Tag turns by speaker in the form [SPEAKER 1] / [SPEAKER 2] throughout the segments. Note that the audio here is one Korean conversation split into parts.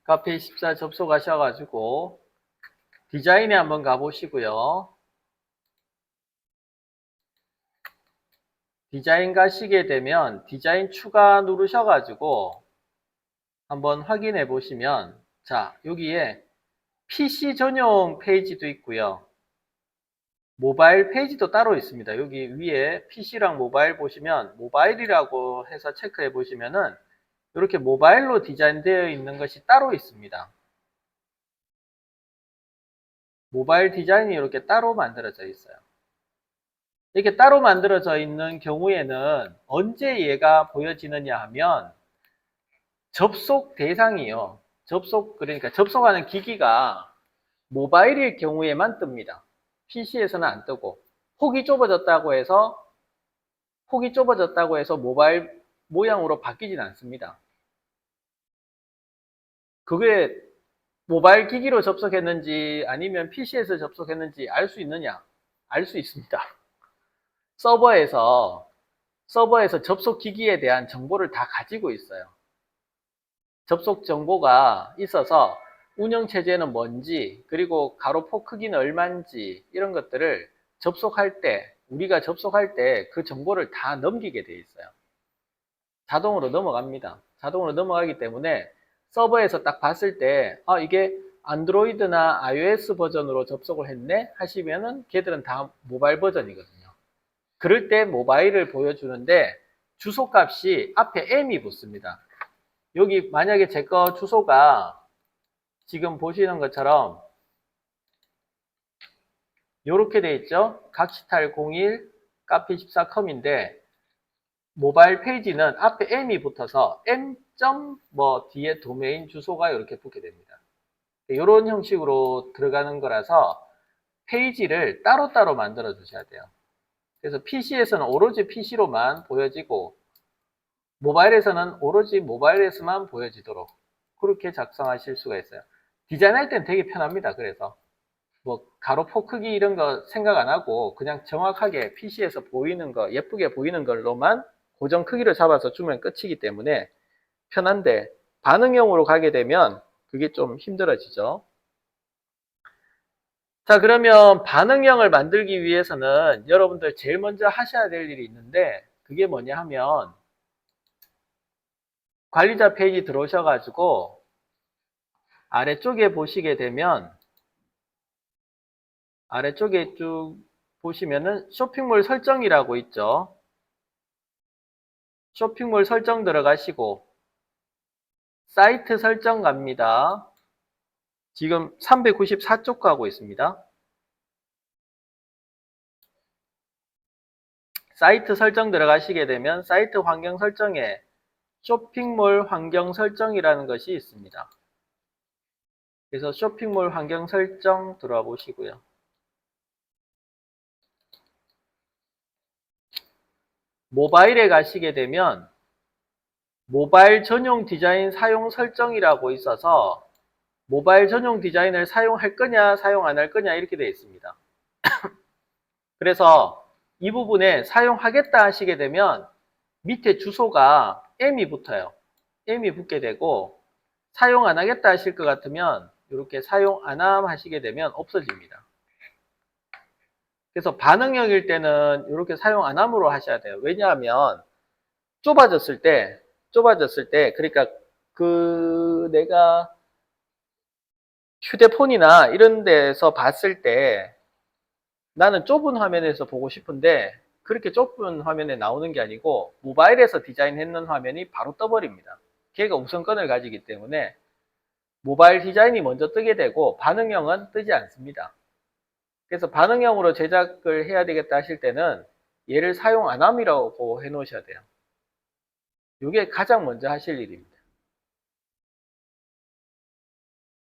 [SPEAKER 1] 카페24 접속하셔가지고 디자인에 한번 가보시고요. 디자인 가시게 되면 디자인 추가 누르셔가지고 한번 확인해 보시면, 자, 여기에 PC 전용 페이지도 있고요. 모바일 페이지도 따로 있습니다. 여기 위에 PC랑 모바일 보시면 모바일이라고 해서 체크해 보시면은 이렇게 모바일로 디자인되어 있는 것이 따로 있습니다. 모바일 디자인이 이렇게 따로 만들어져 있어요. 이렇게 따로 만들어져 있는 경우에는 언제 얘가 보여지느냐 하면 접속 대상이요. 그러니까 접속하는 기기가 모바일일 경우에만 뜹니다. PC에서는 안 뜨고, 폭이 좁아졌다고 해서 모바일 모양으로 바뀌진 않습니다. 그게 모바일 기기로 접속했는지 아니면 PC에서 접속했는지 알 수 있느냐? 알 수 있습니다. 서버에서 접속 기기에 대한 정보를 다 가지고 있어요. 접속 정보가 있어서 운영체제는 뭔지, 그리고 가로폭 크기는 얼마인지, 이런 것들을 우리가 접속할 때 그 정보를 다 넘기게 돼 있어요. 자동으로 넘어갑니다. 자동으로 넘어가기 때문에 서버에서 딱 봤을 때, 이게 안드로이드나 iOS 버전으로 접속을 했네? 하시면은 걔들은 다 모바일 버전이거든요. 그럴 때 모바일을 보여주는데 주소값이 앞에 M이 붙습니다. 여기 만약에 제 거 주소가 지금 보시는 것처럼 이렇게 돼 있죠. 각시탈01 카페14컴인데 모바일 페이지는 앞에 M이 붙어서 M. 뭐 뒤에 도메인 주소가 이렇게 붙게 됩니다. 이런 형식으로 들어가는 거라서 페이지를 따로따로 만들어 주셔야 돼요. 그래서 PC에서는 오로지 PC로만 보여지고 모바일에서는 오로지 모바일에서만 보여지도록 그렇게 작성하실 수가 있어요. 디자인할 땐 되게 편합니다. 그래서 뭐 가로폭 크기 이런 거 생각 안 하고 그냥 정확하게 PC에서 보이는 거, 예쁘게 보이는 걸로만 고정 크기를 잡아서 주면 끝이기 때문에 편한데, 반응형으로 가게 되면 그게 좀 힘들어지죠. 자, 그러면 반응형을 만들기 위해서는 여러분들 제일 먼저 하셔야 될 일이 있는데, 그게 뭐냐 하면 관리자 페이지 들어오셔가지고 아래쪽에 보시게 되면, 아래쪽에 쭉 보시면은 쇼핑몰 설정이라고 있죠. 쇼핑몰 설정 들어가시고 사이트 설정 갑니다. 지금 394쪽 가고 있습니다. 사이트 설정 들어가시게 되면 사이트 환경 설정에 쇼핑몰 환경 설정이라는 것이 있습니다. 그래서 쇼핑몰 환경 설정 들어와 보시고요. 모바일에 가시게 되면 모바일 전용 디자인 사용 설정이라고 있어서 모바일 전용 디자인을 사용할 거냐 사용 안 할 거냐 이렇게 되어 있습니다. 그래서 이 부분에 사용하겠다 하시게 되면 밑에 주소가 M이 붙어요. M이 붙게 되고, 사용 안 하겠다 하실 것 같으면 이렇게 사용 안 함 하시게 되면 없어집니다. 그래서 반응형일 때는 이렇게 사용 안 함으로 하셔야 돼요. 왜냐하면 좁아졌을 때 그러니까 내가 휴대폰이나 이런 데서 봤을 때 나는 좁은 화면에서 보고 싶은데 그렇게 좁은 화면에 나오는 게 아니고 모바일에서 디자인했는 화면이 바로 떠버립니다. 걔가 우선권을 가지기 때문에 모바일 디자인이 먼저 뜨게 되고 반응형은 뜨지 않습니다. 그래서 반응형으로 제작을 해야 되겠다 하실 때는 얘를 사용 안 함이라고 해 놓으셔야 돼요. 이게 가장 먼저 하실 일입니다.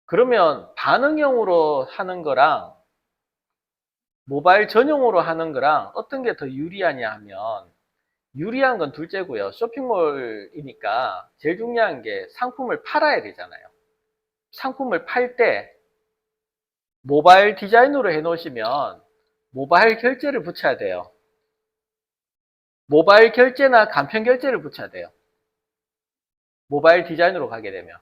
[SPEAKER 1] 그러면 반응형으로 하는 거랑 모바일 전용으로 하는 거랑 어떤 게 더 유리하냐 하면, 유리한 건 둘째고요. 쇼핑몰이니까 제일 중요한 게 상품을 팔아야 되잖아요. 상품을 팔 때 모바일 디자인으로 해 놓으시면 모바일 결제를 붙여야 돼요. 모바일 결제나 간편 결제를 붙여야 돼요. 모바일 디자인으로 가게 되면.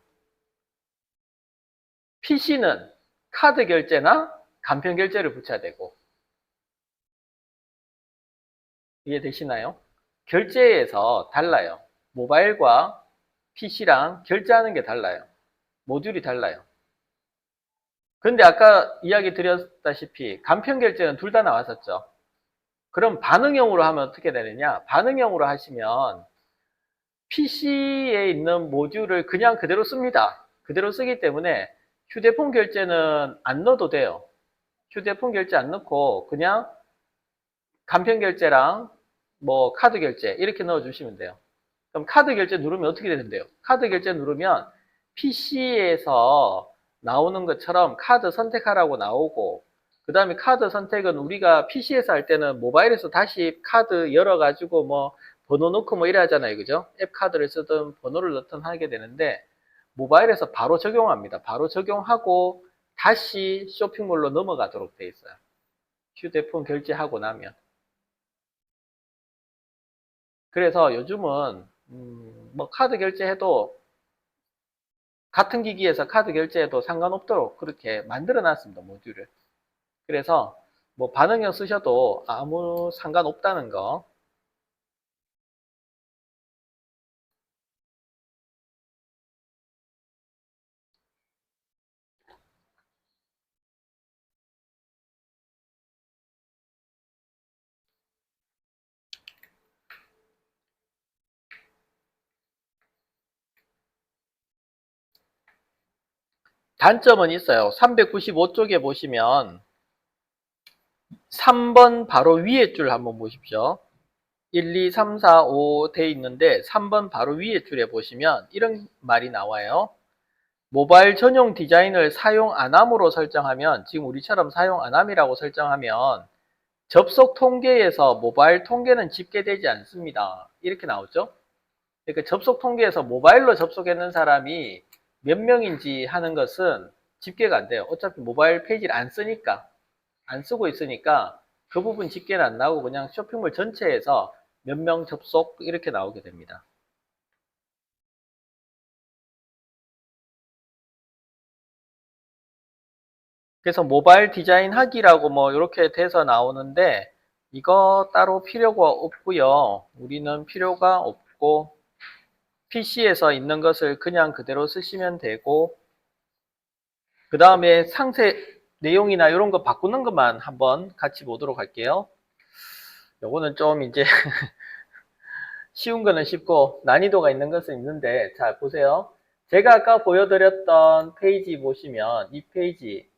[SPEAKER 1] PC는 카드 결제나 간편 결제를 붙여야 되고, 이해되시나요? 결제에서 달라요. 모바일과 PC랑 결제하는 게 달라요. 모듈이 달라요. 근데 아까 이야기 드렸다시피 간편 결제는 둘 다 나왔었죠. 그럼 반응형으로 하면 어떻게 되느냐? 반응형으로 하시면 PC에 있는 모듈을 그냥 그대로 씁니다. 그대로 쓰기 때문에 휴대폰 결제는 안 넣어도 돼요. 휴대폰 결제 안 넣고 그냥 간편 결제랑 뭐 카드 결제 이렇게 넣어주시면 돼요. 그럼 카드 결제 누르면 어떻게 되는데요? 카드 결제 누르면 PC에서 나오는 것처럼 카드 선택하라고 나오고, 그 다음에 카드 선택은 우리가 PC에서 할 때는 모바일에서 다시 카드 열어가지고 뭐 번호 넣고 뭐 이래 하잖아요. 그죠? 앱 카드를 쓰든 번호를 넣든 하게 되는데, 모바일에서 바로 적용합니다. 바로 적용하고 다시 쇼핑몰로 넘어가도록 돼 있어요. 휴대폰 결제하고 나면. 그래서 요즘은 뭐 카드 결제해도, 같은 기기에서 카드 결제해도 상관없도록 그렇게 만들어 놨습니다, 모듈을. 그래서 뭐 반응형 쓰셔도 아무 상관없다는 거. 단점은 있어요. 395쪽에 보시면 3번 바로 위에 줄 한번 보십시오. 1, 2, 3, 4, 5 돼 있는데 3번 바로 위에 줄에 보시면 이런 말이 나와요. 모바일 전용 디자인을 사용 안 함으로 설정하면, 지금 우리처럼 사용 안 함이라고 설정하면 접속 통계에서 모바일 통계는 집계되지 않습니다. 이렇게 나오죠. 그러니까 접속 통계에서 모바일로 접속했는 사람이 몇 명인지 하는 것은 집계가 안 돼요. 어차피 모바일 페이지를 안 쓰니까, 안 쓰고 있으니까 그 부분 집계는 안 나오고 그냥 쇼핑몰 전체에서 몇 명 접속 이렇게 나오게 됩니다. 그래서 모바일 디자인 하기라고 뭐 이렇게 돼서 나오는데, 이거 따로 필요가 없고요. 우리는 필요가 없고 PC에서 있는 것을 그냥 그대로 쓰시면 되고, 그 다음에 상세 내용이나 이런 거 바꾸는 것만 한번 같이 보도록 할게요. 요거는 좀 이제 쉬운 거는 쉽고 난이도가 있는 것은 있는데, 자 보세요. 제가 아까 보여드렸던 페이지 보시면, 이 페이지,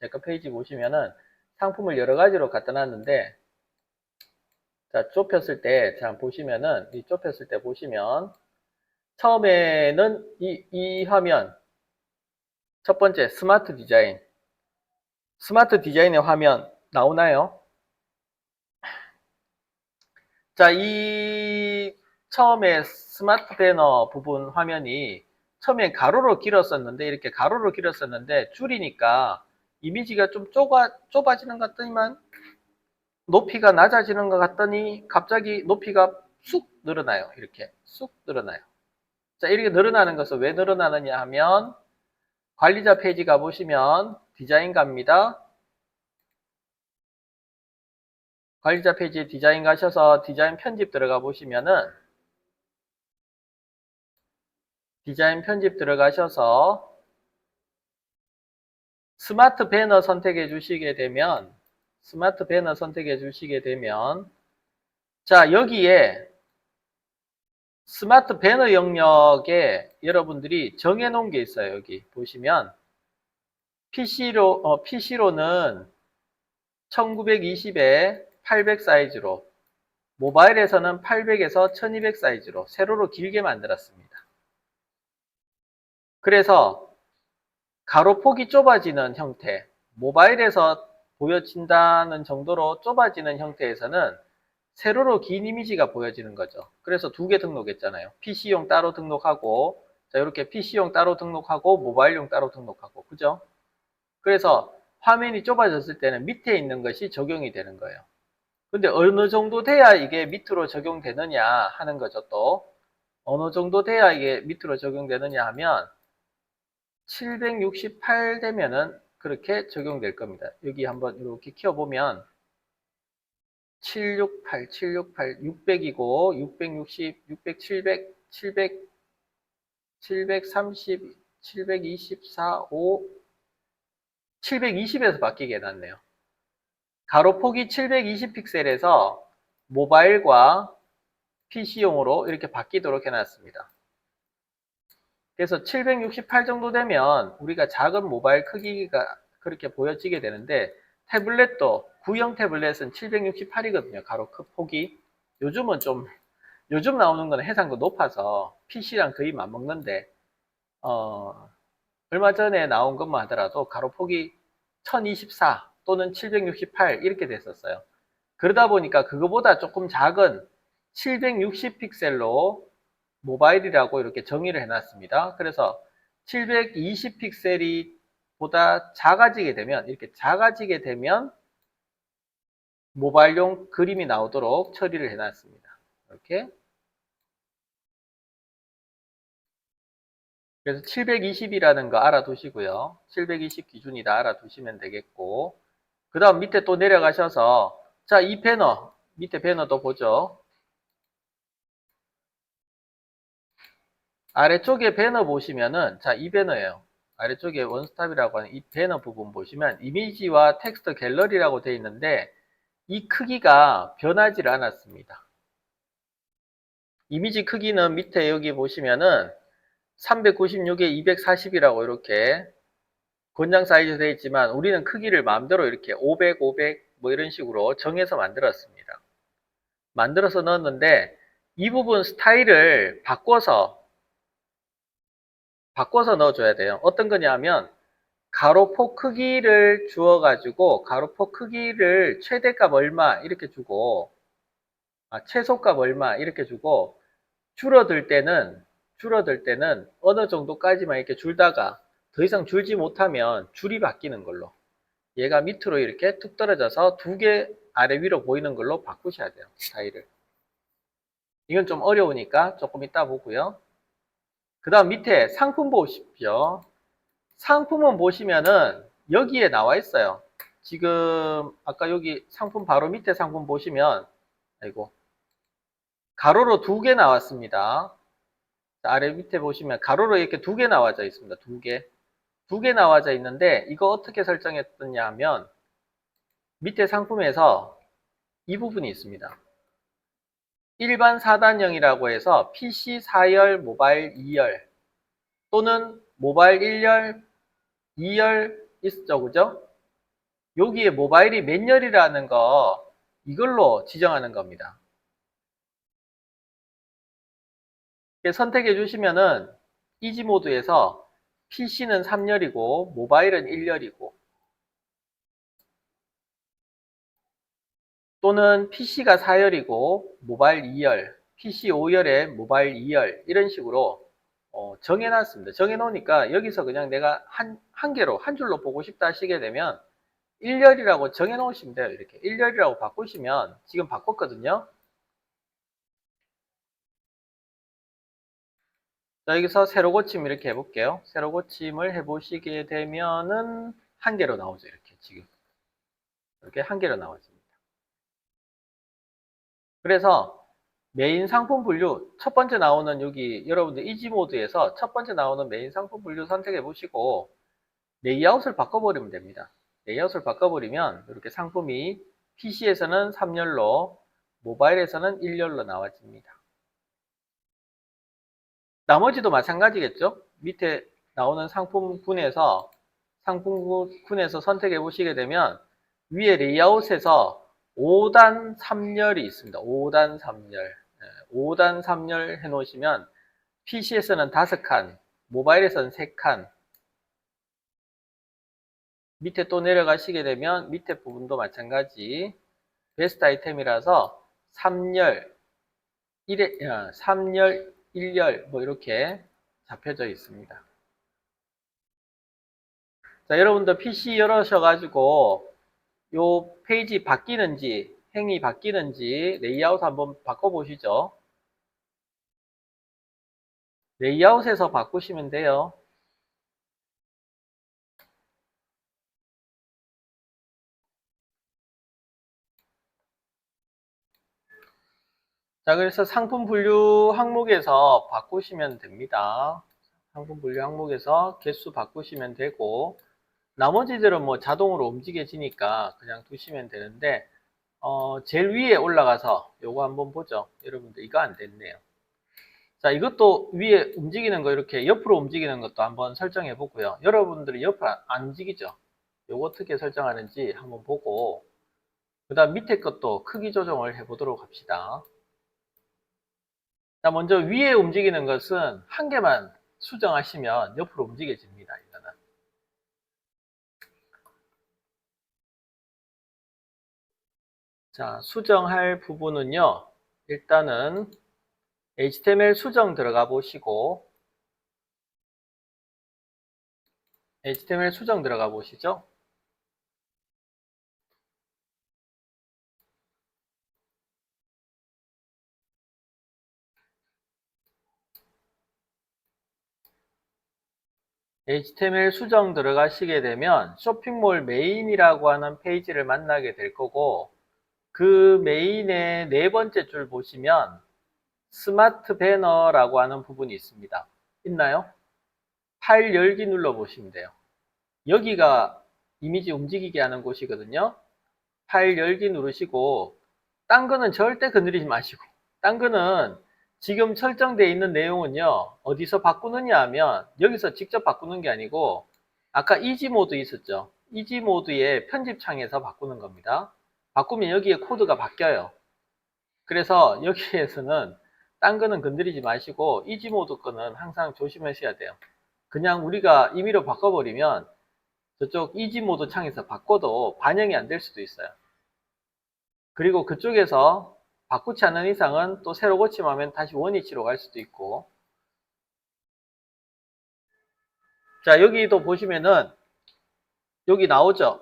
[SPEAKER 1] 제가 페이지 보시면은 상품을 여러 가지로 갖다 놨는데, 자 좁혔을 때, 자 보시면은 이 좁혔을 때 보시면 처음에는 이 화면, 첫 번째 스마트 디자인, 스마트 디자인의 화면 나오나요? 자, 이 처음에 스마트 배너 부분 화면이 처음에 가로로 길었었는데, 이렇게 가로로 길었었는데 줄이니까 이미지가 좀 좁아지는 것 같더니만 높이가 낮아지는 것 같더니 갑자기 높이가 쑥 늘어나요. 이렇게 쑥 늘어나요. 자, 이렇게 늘어나는 것은 왜 늘어나느냐 하면, 관리자 페이지 가보시면 디자인 갑니다. 관리자 페이지 디자인 가셔서 디자인 편집 들어가 보시면은, 디자인 편집 들어가셔서 스마트 배너 선택해 주시게 되면, 스마트 배너 선택해 주시게 되면, 자 여기에 스마트 배너 영역에 여러분들이 정해 놓은 게 있어요. 여기 보시면 PC로는 1920에 800 사이즈로, 모바일에서는 800에서 1200 사이즈로 세로로 길게 만들었습니다. 그래서 가로폭이 좁아지는 형태, 모바일에서 보여진다는 정도로 좁아지는 형태에서는 세로로 긴 이미지가 보여지는 거죠. 그래서 두 개 등록했잖아요. PC용 따로 등록하고, 자 이렇게 PC용 따로 등록하고 모바일용 따로 등록하고, 그죠? 그래서 화면이 좁아졌을 때는 밑에 있는 것이 적용이 되는 거예요. 근데 어느 정도 돼야 이게 밑으로 적용되느냐 하는 거죠. 또 어느 정도 돼야 이게 밑으로 적용되느냐 하면, 768 되면은 그렇게 적용될 겁니다. 여기 한번 이렇게 키워보면 768, 600이고 660, 600, 700, 700, 730, 724, 5, 720에서 바뀌게 해놨네요. 가로폭이 720 픽셀에서 모바일과 PC용으로 이렇게 바뀌도록 해놨습니다. 그래서 768 정도 되면 우리가 작은 모바일 크기가 그렇게 보여지게 되는데 태블릿도 구형 태블릿은 768이거든요. 가로 크 폭이. 요즘은 좀 요즘 나오는 거는 해상도 높아서 PC랑 거의 맞먹는데 얼마 전에 나온 것만 하더라도 가로폭이 1024 또는 768 이렇게 됐었어요. 그러다 보니까 그거보다 조금 작은 760 픽셀로 모바일이라고 이렇게 정의를 해놨습니다. 그래서 720 픽셀이 보다 작아지게 되면 이렇게 작아지게 되면 모바일용 그림이 나오도록 처리를 해놨습니다. 이렇게. 그래서 720이라는 거 알아두시고요. 720 기준이다 알아두시면 되겠고, 그 다음 밑에 또 내려가셔서, 자, 이 배너, 밑에 배너도 보죠. 아래쪽에 배너 보시면은, 자, 이 배너예요. 아래쪽에 원스톱이라고 하는 이 배너 부분 보시면, 이미지와 텍스트 갤러리라고 되어 있는데, 이 크기가 변하지 않았습니다. 이미지 크기는 밑에 여기 보시면은, 396에 240이라고 이렇게 권장 사이즈 되어 있지만 우리는 크기를 마음대로 이렇게 500, 500 뭐 이런 식으로 정해서 만들었습니다. 만들어서 넣었는데 이 부분 스타일을 바꿔서 넣어줘야 돼요. 어떤 거냐면 가로폭 크기를 주어가지고 가로폭 크기를 최대값 얼마 이렇게 주고 최소값 얼마 이렇게 주고 줄어들 때는 어느 정도까지만 이렇게 줄다가 더 이상 줄지 못하면 줄이 바뀌는 걸로 얘가 밑으로 이렇게 툭 떨어져서 두 개 아래 위로 보이는 걸로 바꾸셔야 돼요. 스타일을. 이건 좀 어려우니까 조금 이따 보고요. 그 다음 밑에 상품 보십시오. 상품은 보시면은 여기에 나와 있어요. 지금 아까 여기 상품 바로 밑에 상품 보시면 아이고 가로로 두 개 나왔습니다. 아래 밑에 보시면 가로로 이렇게 두 개 나와져 있습니다. 두 개. 두 개 나와져 있는데 이거 어떻게 설정했느냐 하면 밑에 상품에서 이 부분이 있습니다. 일반 4단형이라고 해서 PC 4열, 모바일 2열 또는 모바일 1열, 2열 있죠, 그죠? 여기에 모바일이 몇 열이라는 거 이걸로 지정하는 겁니다. 선택해 주시면은 이지 모드에서 PC는 3열이고 모바일은 1열이고 또는 PC가 4열이고 모바일 2열, PC 5열에 모바일 2열 이런 식으로 정해놨습니다. 정해놓으니까 여기서 그냥 내가 한 개로 한 줄로 보고 싶다 하시게 되면 1열이라고 정해놓으시면 돼요. 이렇게 1열이라고 바꾸시면 지금 바꿨거든요. 자, 여기서 세로 고침 이렇게 해볼게요. 세로 고침을 해보시게 되면은 한 개로 나오죠. 이렇게 지금 이렇게 한 개로 나와집니다. 그래서 메인 상품 분류 첫 번째 나오는 여기 여러분들 이지 모드에서 첫 번째 나오는 메인 상품 분류 선택해 보시고 레이아웃을 바꿔버리면 됩니다. 레이아웃을 바꿔버리면 이렇게 상품이 PC에서는 3열로 모바일에서는 1열로 나와집니다. 나머지도 마찬가지겠죠? 밑에 나오는 상품군에서 선택해 보시게 되면 위에 레이아웃에서 5단 3열이 있습니다. 5단 3열. 5단 3열 해 놓으시면 PC에서는 5칸, 모바일에서는 3칸. 밑에 또 내려가시게 되면 밑에 부분도 마찬가지. 베스트 아이템이라서 3열, 3열, 1열 뭐 이렇게 잡혀져 있습니다. 자, 여러분들 PC 열으셔가지고 요 페이지 바뀌는지 행이 바뀌는지 레이아웃 한번 바꿔보시죠. 레이아웃에서 바꾸시면 돼요. 자, 그래서 상품 분류 항목에서 바꾸시면 됩니다. 상품 분류 항목에서 개수 바꾸시면 되고, 나머지들은 뭐 자동으로 움직여지니까 그냥 두시면 되는데, 제일 위에 올라가서 요거 한번 보죠. 여러분들 이거 안 됐네요. 자, 이것도 위에 움직이는 거 이렇게 옆으로 움직이는 것도 한번 설정해 보고요. 여러분들이 옆으로 안 움직이죠. 요거 어떻게 설정하는지 한번 보고, 그 다음 밑에 것도 크기 조정을 해 보도록 합시다. 자, 먼저 위에 움직이는 것은 한 개만 수정하시면 옆으로 움직여집니다. 이거는. 자, 수정할 부분은요. 일단은 HTML 수정 들어가 보시고, HTML 수정 들어가 보시죠. HTML 수정 들어가시게 되면 쇼핑몰 메인이라고 하는 페이지를 만나게 될 거고, 그 메인의 네 번째 줄 보시면 스마트 배너라고 하는 부분이 있습니다. 있나요? 파일 열기 눌러 보시면 돼요. 여기가 이미지 움직이게 하는 곳이거든요. 파일 열기 누르시고, 딴 거는 절대 건드리지 마시고, 딴 거는 지금 설정되어 있는 내용은요, 어디서 바꾸느냐 하면 여기서 직접 바꾸는 게 아니고, 아까 이지 모드 있었죠. 이지 모드의 편집창에서 바꾸는 겁니다. 바꾸면 여기에 코드가 바뀌어요. 그래서 여기에서는 딴 거는 건드리지 마시고 이지 모드 거는 항상 조심하셔야 돼요. 그냥 우리가 임의로 바꿔버리면 저쪽 이지 모드 창에서 바꿔도 반영이 안 될 수도 있어요. 그리고 그쪽에서 바꾸지 않는 이상은 또 새로 고침하면 다시 원위치로 갈 수도 있고. 자, 여기도 보시면은 여기 나오죠.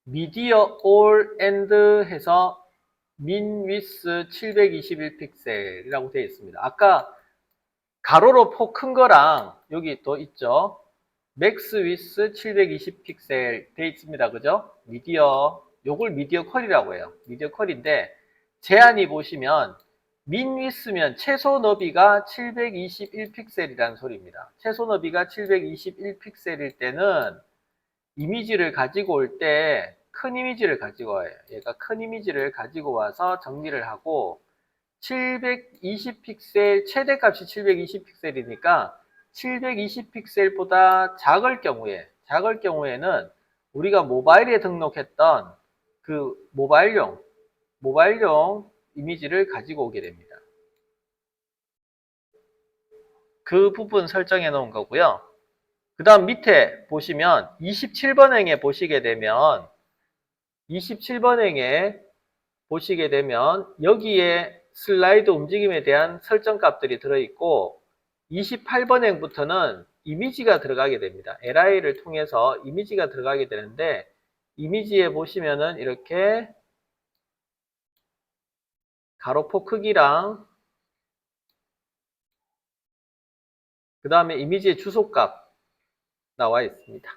[SPEAKER 1] 미디어 올 엔드 해서 민 위스 721 픽셀이라고 되어 있습니다. 아까 가로로 폭 큰 거랑 여기 또 있죠. 맥스 위스 720 픽셀 되어 있습니다. 그죠? 미디어, 요걸 미디어 퀄이라고 해요. 미디어 퀄인데 제한이 보시면 민 위스면 최소 너비가 721 픽셀이라는 소리입니다. 최소 너비가 721 픽셀일 때는 이미지를 가지고 올 때 큰 이미지를 가지고 와요. 얘가 큰 이미지를 가지고 와서 정리를 하고 720 픽셀 최대값이 720 픽셀이니까 720 픽셀보다 작을 경우에는 우리가 모바일에 등록했던 그 모바일용 이미지를 가지고 오게 됩니다. 그 부분 설정해 놓은 거고요. 그 다음 밑에 보시면 27번행에 보시게 되면 27번행에 보시게 되면 여기에 슬라이드 움직임에 대한 설정 값들이 들어있고 28번행부터는 이미지가 들어가게 됩니다. li를 통해서 이미지가 들어가게 되는데 이미지에 보시면은 이렇게 가로포 크기랑 그 다음에 이미지의 주소값 나와 있습니다.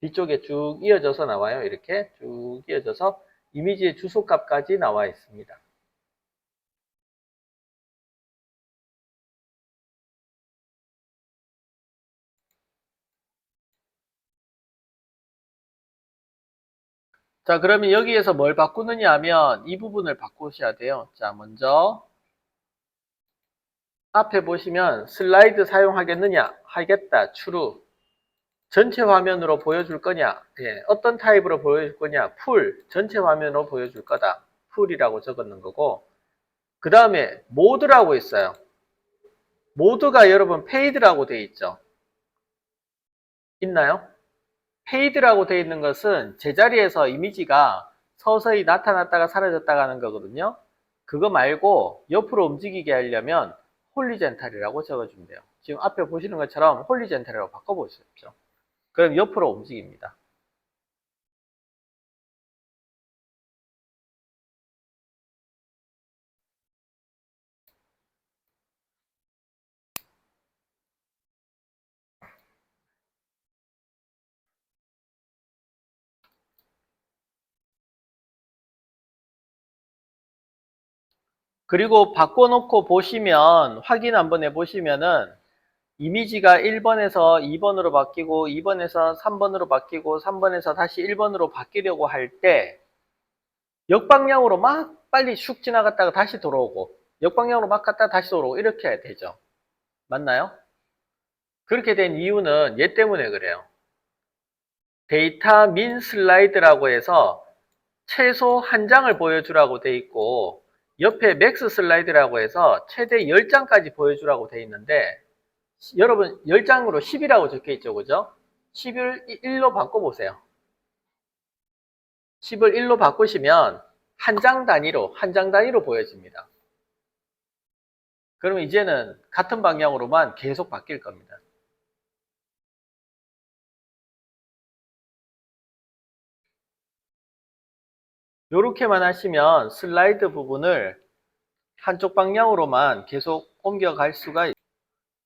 [SPEAKER 1] 뒤쪽에 쭉 이어져서 나와요. 이렇게 쭉 이어져서 이미지의 주소값까지 나와 있습니다. 자, 그러면 여기에서 뭘 바꾸느냐 하면 이 부분을 바꾸셔야 돼요. 자, 먼저 앞에 보시면 슬라이드 사용하겠느냐? 하겠다. true. 전체 화면으로 보여줄 거냐? 예, 어떤 타입으로 보여줄 거냐? 풀. 전체 화면으로 보여줄 거다. 풀이라고 적었는 거고. 그 다음에 모드라고 있어요. 모드가 여러분 페이드라고 되어 있죠. 있나요? 페이드라고 되어 있는 것은 제자리에서 이미지가 서서히 나타났다가 사라졌다가 하는 거거든요. 그거 말고 옆으로 움직이게 하려면 홀리젠탈이라고 적어주면 돼요. 지금 앞에 보시는 것처럼 홀리젠탈이라고 바꿔보십시오. 그럼 옆으로 움직입니다. 그리고 바꿔놓고 보시면 확인 한번 해보시면은 이미지가 1번에서 2번으로 바뀌고 2번에서 3번으로 바뀌고 3번에서 다시 1번으로 바뀌려고 할 때 역방향으로 막 빨리 슉 지나갔다가 다시 돌아오고 역방향으로 막 갔다가 다시 돌아오고 이렇게 되죠. 맞나요? 그렇게 된 이유는 얘 때문에 그래요. 데이터 민 슬라이드라고 해서 최소 한 장을 보여주라고 돼 있고 옆에 맥스 슬라이드라고 해서 최대 10장까지 보여주라고 돼 있는데 여러분 10장으로 10이라고 적혀 있죠. 그죠? 10을 1로 바꿔보세요. 10을 1로 바꾸시면 한 장 단위로 보여집니다. 그러면 이제는 같은 방향으로만 계속 바뀔 겁니다. 이렇게만 하시면 슬라이드 부분을 한쪽 방향으로만 계속 옮겨갈 수가 있습니다.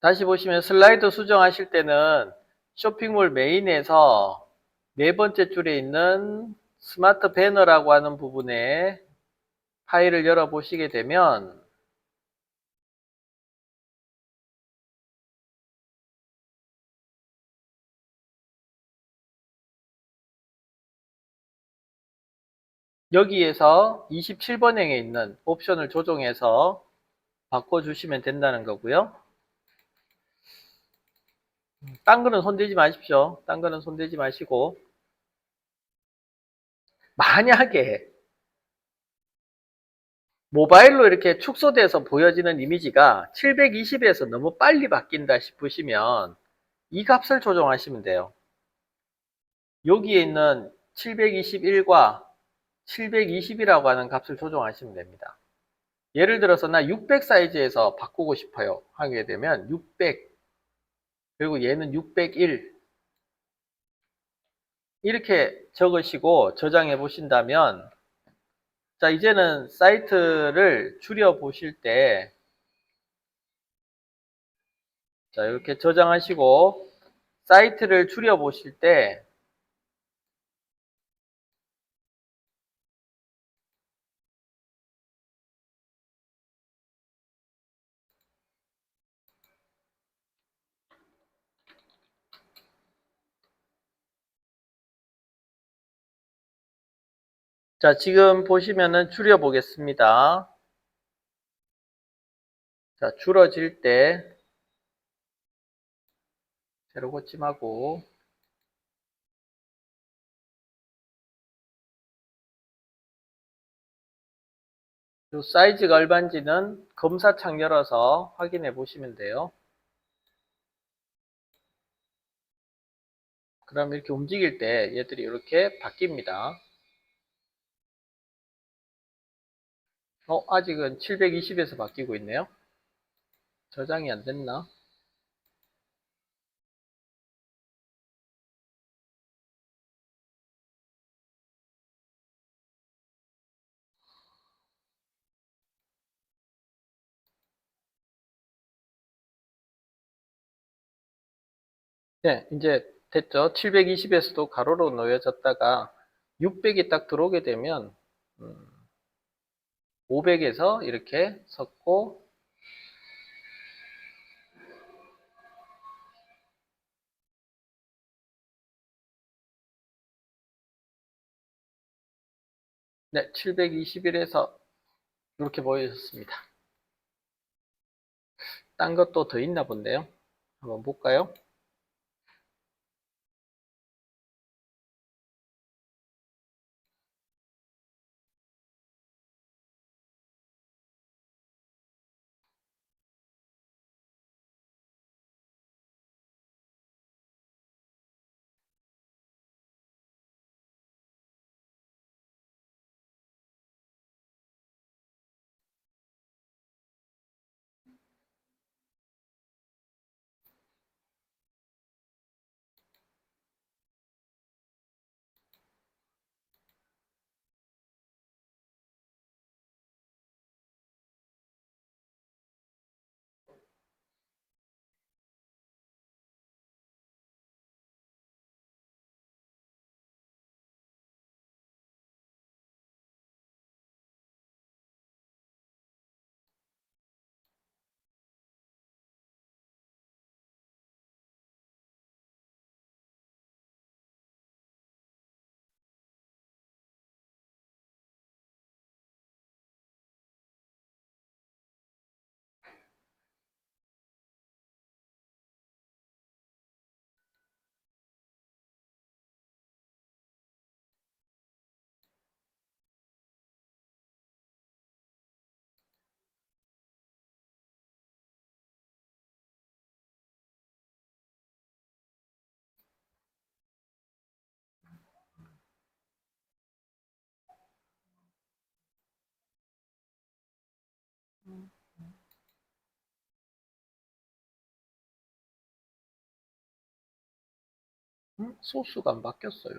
[SPEAKER 1] 다시 보시면 슬라이드 수정하실 때는 쇼핑몰 메인에서 네 번째 줄에 있는 스마트 배너라고 하는 부분에 파일을 열어 보시게 되면 여기에서 27번행에 있는 옵션을 조정해서 바꿔주시면 된다는 거고요. 딴 거는 손대지 마십시오. 딴 거는 손대지 마시고 만약에 모바일로 이렇게 축소돼서 보여지는 이미지가 720에서 너무 빨리 바뀐다 싶으시면 이 값을 조정하시면 돼요. 여기에 있는 721과 720이라고 하는 값을 조정하시면 됩니다. 예를 들어서 나 600 사이즈에서 바꾸고 싶어요 하게 되면 600 그리고 얘는 601 이렇게 적으시고 저장해 보신다면 자 이제는 사이트를 줄여 보실 때 자 이렇게 저장하시고 사이트를 줄여 보실 때 자, 지금 보시면은 줄여 보겠습니다. 자, 줄어질 때 세로 고침하고 이 사이즈가 얼마인지는 검사창 열어서 확인해 보시면 돼요. 그럼 이렇게 움직일 때 얘들이 이렇게 바뀝니다. 아직은 720에서 바뀌고 있네요. 저장이 안 됐나? 네, 이제 됐죠. 720에서도 가로로 놓여졌다가 600이 딱 들어오게 되면 500에서 이렇게 섰고 네, 721에서 이렇게 보여졌습니다. 딴 것도 더 있나 본데요. 한번 볼까요? 소스가 안 바뀌었어요.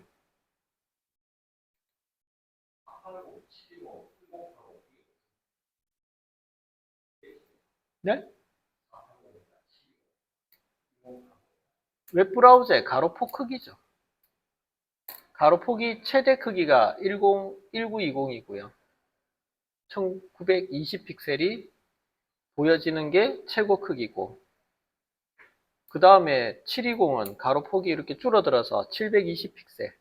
[SPEAKER 1] 네? 웹브라우저의 가로폭 크기죠. 가로폭이 최대 크기가 1920이고요. 1920 픽셀이 보여지는 게 최고 크기고, 그 다음에 720은 가로폭이 이렇게 줄어들어서 720 픽셀,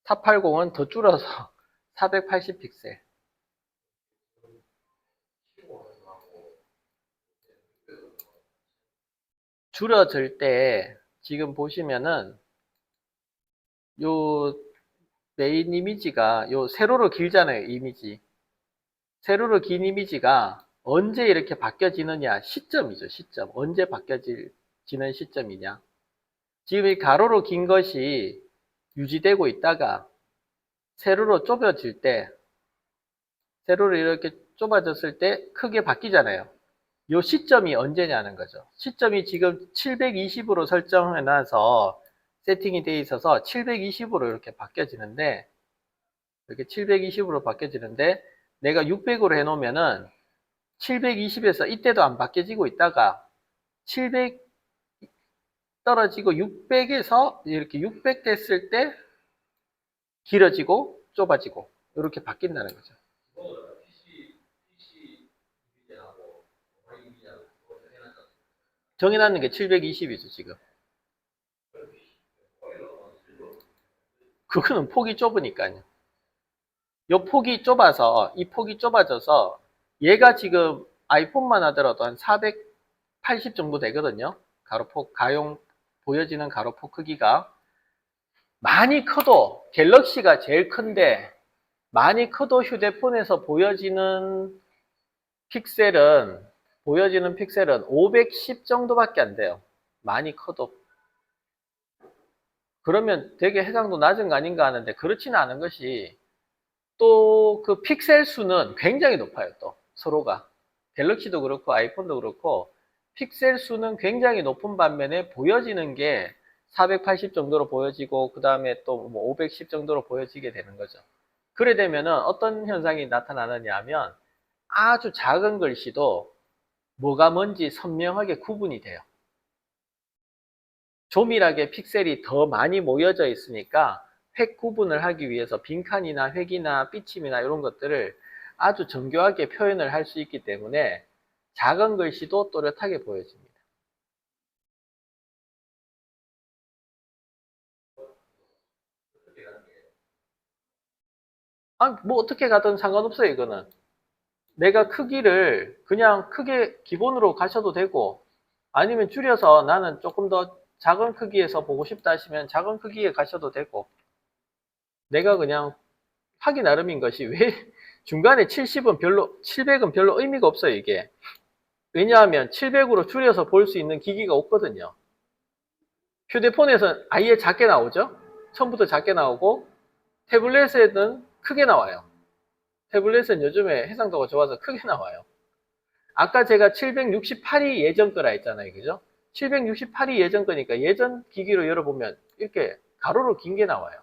[SPEAKER 1] 480은 더 줄어서 480 픽셀. 줄어들 때 지금 보시면은 요 메인 이미지가 요 세로로 길잖아요. 이미지 세로로 긴 이미지가 언제 이렇게 바뀌어지느냐, 시점이죠. 시점. 언제 바뀌어지는 시점이냐. 지금 이 가로로 긴 것이 유지되고 있다가 세로로 좁아질 때, 세로로 이렇게 좁아졌을 때 크게 바뀌잖아요. 요 시점이 언제냐는 거죠. 시점이 지금 720으로 설정해 놔서 세팅이 되어 있어서 720으로 이렇게 바뀌어지는데, 이렇게 720으로 바뀌어지는데, 내가 600으로 해 놓으면은 720에서 이때도 안 바뀌어지고 있다가 700 떨어지고 600에서 이렇게 600 됐을 때 길어지고 좁아지고 이렇게 바뀐다는 거죠. 정해놨는 게 720이죠, 지금. 그거는 폭이 좁으니까요. 이 폭이 좁아서, 이 폭이 좁아져서 얘가 지금 아이폰만 하더라도 한 480 정도 되거든요. 가로폭, 가용 보여지는 가로폭 크기가. 많이 커도 갤럭시가 제일 큰데 많이 커도 휴대폰에서 픽셀은 보여지는 픽셀은 510 정도밖에 안 돼요. 많이 커도. 그러면 되게 해상도 낮은 거 아닌가 하는데 그렇지는 않은 것이 또 그 픽셀 수는 굉장히 높아요. 또 서로가 갤럭시도 그렇고 아이폰도 그렇고 픽셀 수는 굉장히 높은 반면에 보여지는 게 480 정도로 보여지고 그 다음에 또 뭐 510 정도로 보여지게 되는 거죠. 그래 되면은 어떤 현상이 나타나느냐 하면 아주 작은 글씨도 뭐가 뭔지 선명하게 구분이 돼요. 조밀하게 픽셀이 더 많이 모여져 있으니까 획 구분을 하기 위해서 빈칸이나 획이나 삐침이나 이런 것들을 아주 정교하게 표현을 할 수 있기 때문에 작은 글씨도 또렷하게 보여집니다. 뭐 어떻게 가든 상관없어요, 이거는. 내가 크기를 그냥 크게 기본으로 가셔도 되고 아니면 줄여서 나는 조금 더 작은 크기에서 보고 싶다 하시면 작은 크기에 가셔도 되고 내가 그냥 하기 나름인 것이 왜 중간에 700은 별로 의미가 없어요, 이게. 왜냐하면 700으로 줄여서 볼 수 있는 기기가 없거든요. 휴대폰에서 아예 작게 나오죠? 처음부터 작게 나오고 태블릿에는 크게 나와요. 태블릿은 요즘에 해상도가 좋아서 크게 나와요. 아까 제가 768이 예전 거라 했잖아요. 그죠? 768이 예전 거니까 예전 기기로 열어보면 이렇게 가로로 긴 게 나와요.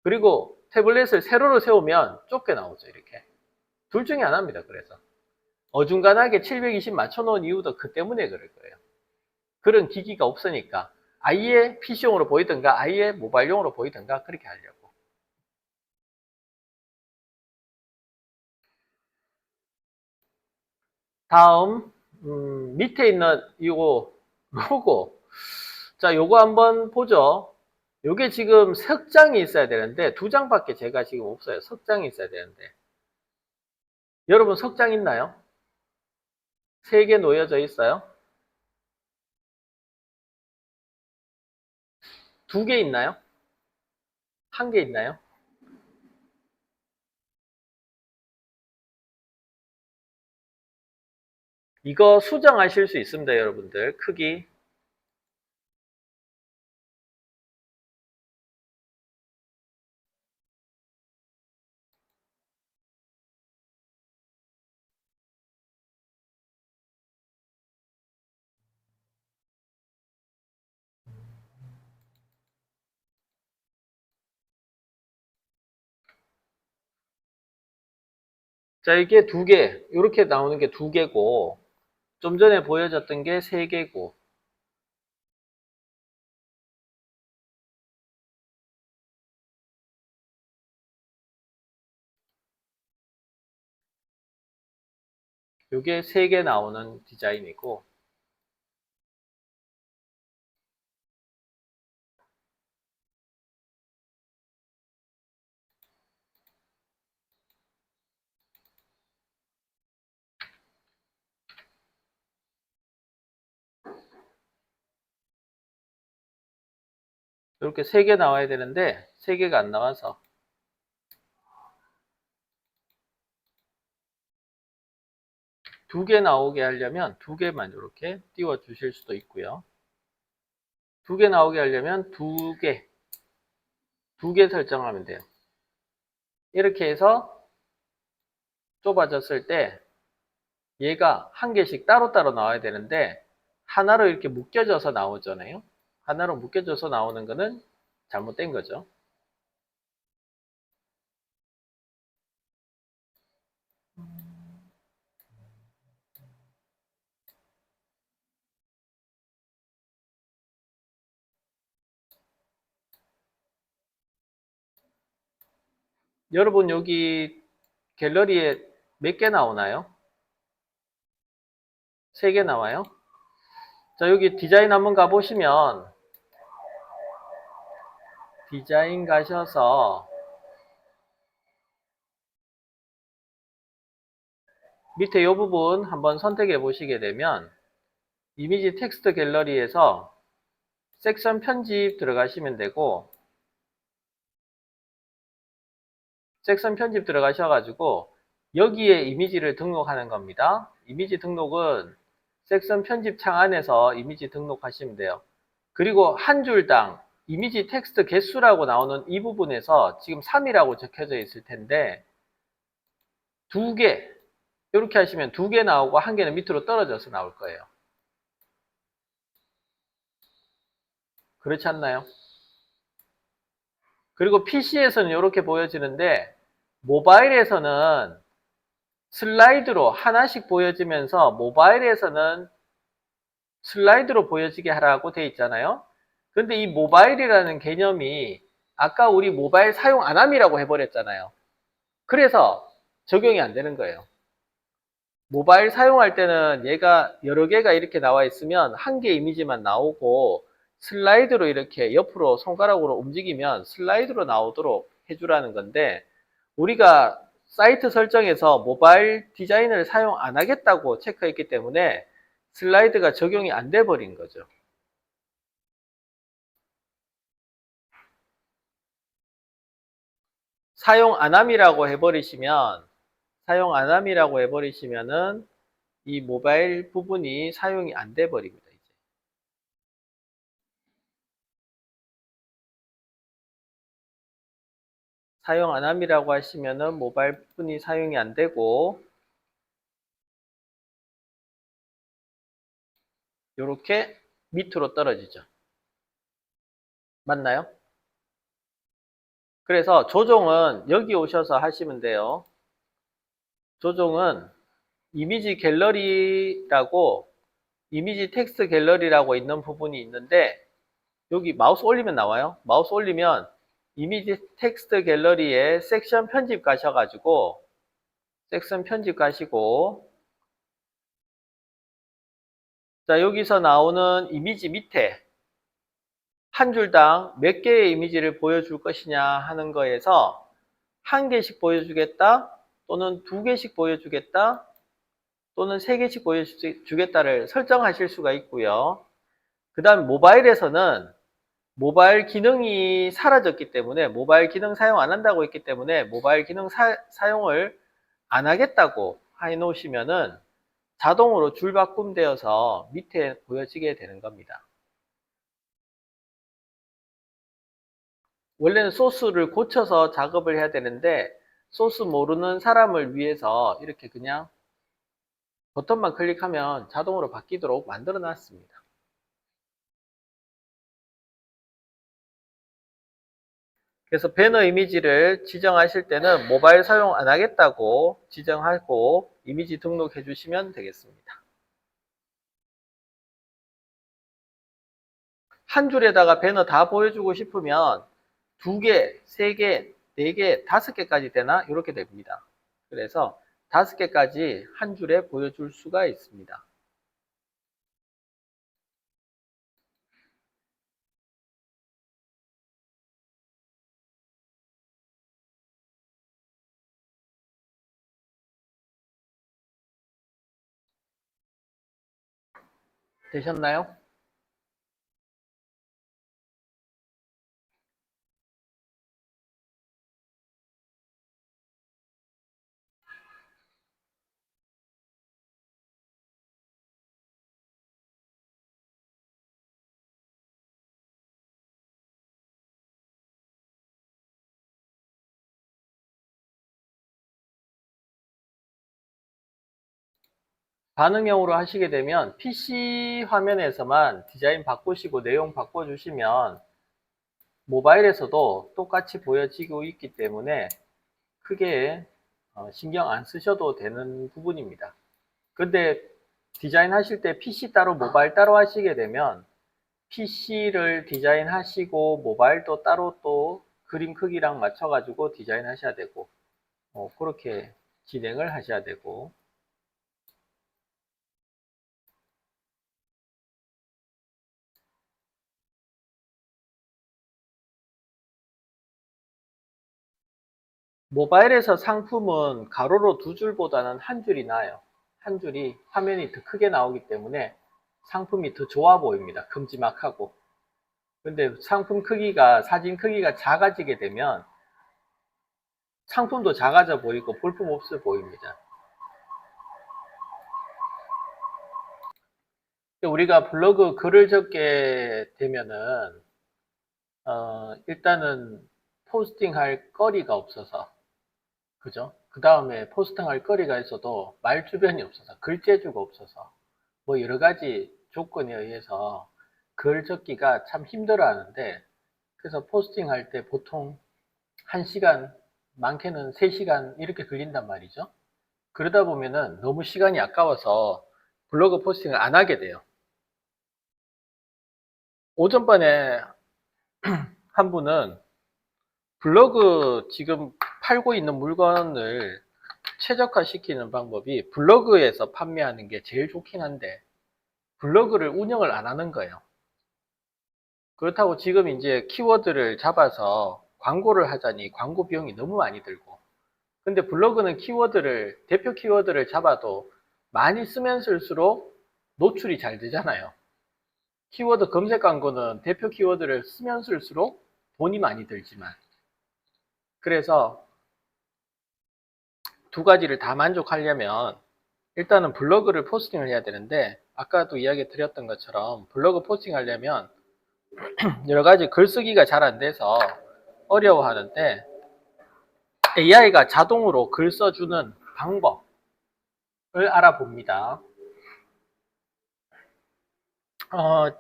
[SPEAKER 1] 그리고 태블릿을 세로로 세우면 좁게 나오죠. 이렇게. 둘 중에 하나입니다. 그래서. 어중간하게 720 맞춰놓은 이유도 그 때문에 그럴 거예요. 그런 기기가 없으니까. 아예 PC용으로 보이든가 아예 모바일용으로 보이든가 그렇게 하려고. 다음 밑에 있는 이거 로고. 자, 요거 한번 보죠. 요게 지금 석 장이 있어야 되는데 두 장밖에 제가 지금 없어요. 석 장이 있어야 되는데. 여러분 석 장 있나요? 세 개 놓여져 있어요? 두 개 있나요? 한 개 있나요? 이거 수정하실 수 있습니다, 여러분들. 크기. 자, 이게 두 개, 이렇게 나오는 게 두 개고, 좀 전에 보여졌던 게 세 개고, 이게 세 개 나오는 디자인이고, 이렇게 세 개 나와야 되는데, 세 개가 안 나와서, 두 개 나오게 하려면 두 개만 이렇게 띄워 주실 수도 있고요. 두 개 나오게 하려면 두 개 설정하면 돼요. 이렇게 해서 좁아졌을 때 얘가 한 개씩 따로따로 나와야 되는데 하나로 이렇게 묶여져서 나오잖아요. 하나로 묶여져서 나오는 거는 잘못된 거죠. 여러분 여기 갤러리에 몇 개 나오나요? 세 개 나와요? 자, 여기 디자인 한번 가보시면 디자인 가셔서 밑에 이 부분 한번 선택해 보시게 되면 이미지 텍스트 갤러리에서 섹션 편집 들어가시면 되고 섹션 편집 들어가셔가지고 여기에 이미지를 등록하는 겁니다. 이미지 등록은 섹션 편집 창 안에서 이미지 등록하시면 돼요. 그리고 한 줄당 이미지 텍스트 개수라고 나오는 이 부분에서 지금 3이라고 적혀져 있을 텐데 두 개 이렇게 하시면 두 개 나오고 한 개는 밑으로 떨어져서 나올 거예요. 그렇지 않나요? 그리고 PC에서는 이렇게 보여지는데 모바일에서는 슬라이드로 하나씩 보여지면서 모바일에서는 슬라이드로 보여지게 하라고 되어 있잖아요. 근데 이 모바일이라는 개념이 아까 우리 모바일 사용 안 함이라고 해버렸잖아요. 그래서 적용이 안 되는 거예요. 모바일 사용할 때는 얘가 여러 개가 이렇게 나와 있으면 한 개 이미지만 나오고 슬라이드로 이렇게 옆으로 손가락으로 움직이면 슬라이드로 나오도록 해주라는 건데 우리가 사이트 설정에서 모바일 디자인을 사용 안 하겠다고 체크했기 때문에 슬라이드가 적용이 안 돼 버린 거죠. 사용 안 함이라고 해버리시면 사용 안 함이라고 해버리시면은 이 모바일 부분이 사용이 안 돼 버립니다. 이제. 사용 안 함이라고 하시면은 모바일 부분이 사용이 안 되고 이렇게 밑으로 떨어지죠. 맞나요? 그래서 조정은 여기 오셔서 하시면 돼요. 조정은 이미지 갤러리라고 이미지 텍스트 갤러리라고 있는 부분이 있는데 여기 마우스 올리면 나와요. 마우스 올리면 이미지 텍스트 갤러리에 섹션 편집 가셔가지고 섹션 편집 가시고 자 여기서 나오는 이미지 밑에 한 줄당 몇 개의 이미지를 보여줄 것이냐 하는 거에서 한 개씩 보여주겠다 또는 두 개씩 보여주겠다 또는 세 개씩 보여주겠다를 설정하실 수가 있고요. 그 다음 모바일에서는 모바일 기능이 사라졌기 때문에 모바일 기능 사용 안 한다고 했기 때문에 모바일 기능 사용을 안 하겠다고 해 놓으시면은 자동으로 줄 바꿈되어서 밑에 보여지게 되는 겁니다. 원래는 소스를 고쳐서 작업을 해야 되는데 소스 모르는 사람을 위해서 이렇게 그냥 버튼만 클릭하면 자동으로 바뀌도록 만들어 놨습니다. 그래서 배너 이미지를 지정하실 때는 모바일 사용 안 하겠다고 지정하고 이미지 등록해 주시면 되겠습니다. 한 줄에다가 배너 다 보여주고 싶으면 2개, 3개, 4개, 5개까지 되나? 이렇게 됩니다. 그래서 5개까지 한 줄에 보여줄 수가 있습니다. 되셨나요? 반응형으로 하시게 되면 PC 화면에서만 디자인 바꾸시고 내용 바꿔주시면 모바일에서도 똑같이 보여지고 있기 때문에 크게 신경 안 쓰셔도 되는 부분입니다. 근데 디자인 하실 때 PC 따로 모바일 따로 하시게 되면 PC를 디자인 하시고 모바일도 따로 또 그림 크기랑 맞춰 가지고 디자인 하셔야 되고 그렇게 진행을 하셔야 되고, 모바일에서 상품은 가로로 2줄보다는 한 줄이 나아요. 한 줄이 화면이 더 크게 나오기 때문에 상품이 더 좋아 보입니다. 큼지막하고. 근데 상품 크기가, 사진 크기가 작아지게 되면 상품도 작아져 보이고 볼품 없어 보입니다. 우리가 블로그 글을 적게 되면은 일단은 포스팅할 거리가 없어서, 그죠? 그 다음에 포스팅할 거리가 있어도 말 주변이 없어서, 글재주가 없어서, 뭐 여러 가지 조건에 의해서 글 적기가 참 힘들어 하는데, 그래서 포스팅할 때 보통 1시간, 많게는 3시간 이렇게 걸린단 말이죠. 그러다 보면은 너무 시간이 아까워서 블로그 포스팅을 안 하게 돼요. 오전반에 한 분은 블로그 지금 팔고 있는 물건을 최적화시키는 방법이 블로그에서 판매하는 게 제일 좋긴 한데 블로그를 운영을 안 하는 거예요. 그렇다고 지금 이제 키워드를 잡아서 광고를 하자니 광고 비용이 너무 많이 들고, 근데 블로그는 키워드를, 대표 키워드를 잡아도 많이 쓰면 쓸수록 노출이 잘 되잖아요. 키워드 검색 광고는 대표 키워드를 쓰면 쓸수록 돈이 많이 들지만, 그래서 두 가지를 다 만족하려면 일단은 블로그를 포스팅을 해야 되는데, 아까도 이야기 드렸던 것처럼 블로그 포스팅 하려면 여러 가지 글쓰기가 잘 안 돼서 어려워하는데, AI가 자동으로 글 써주는 방법을 알아봅니다.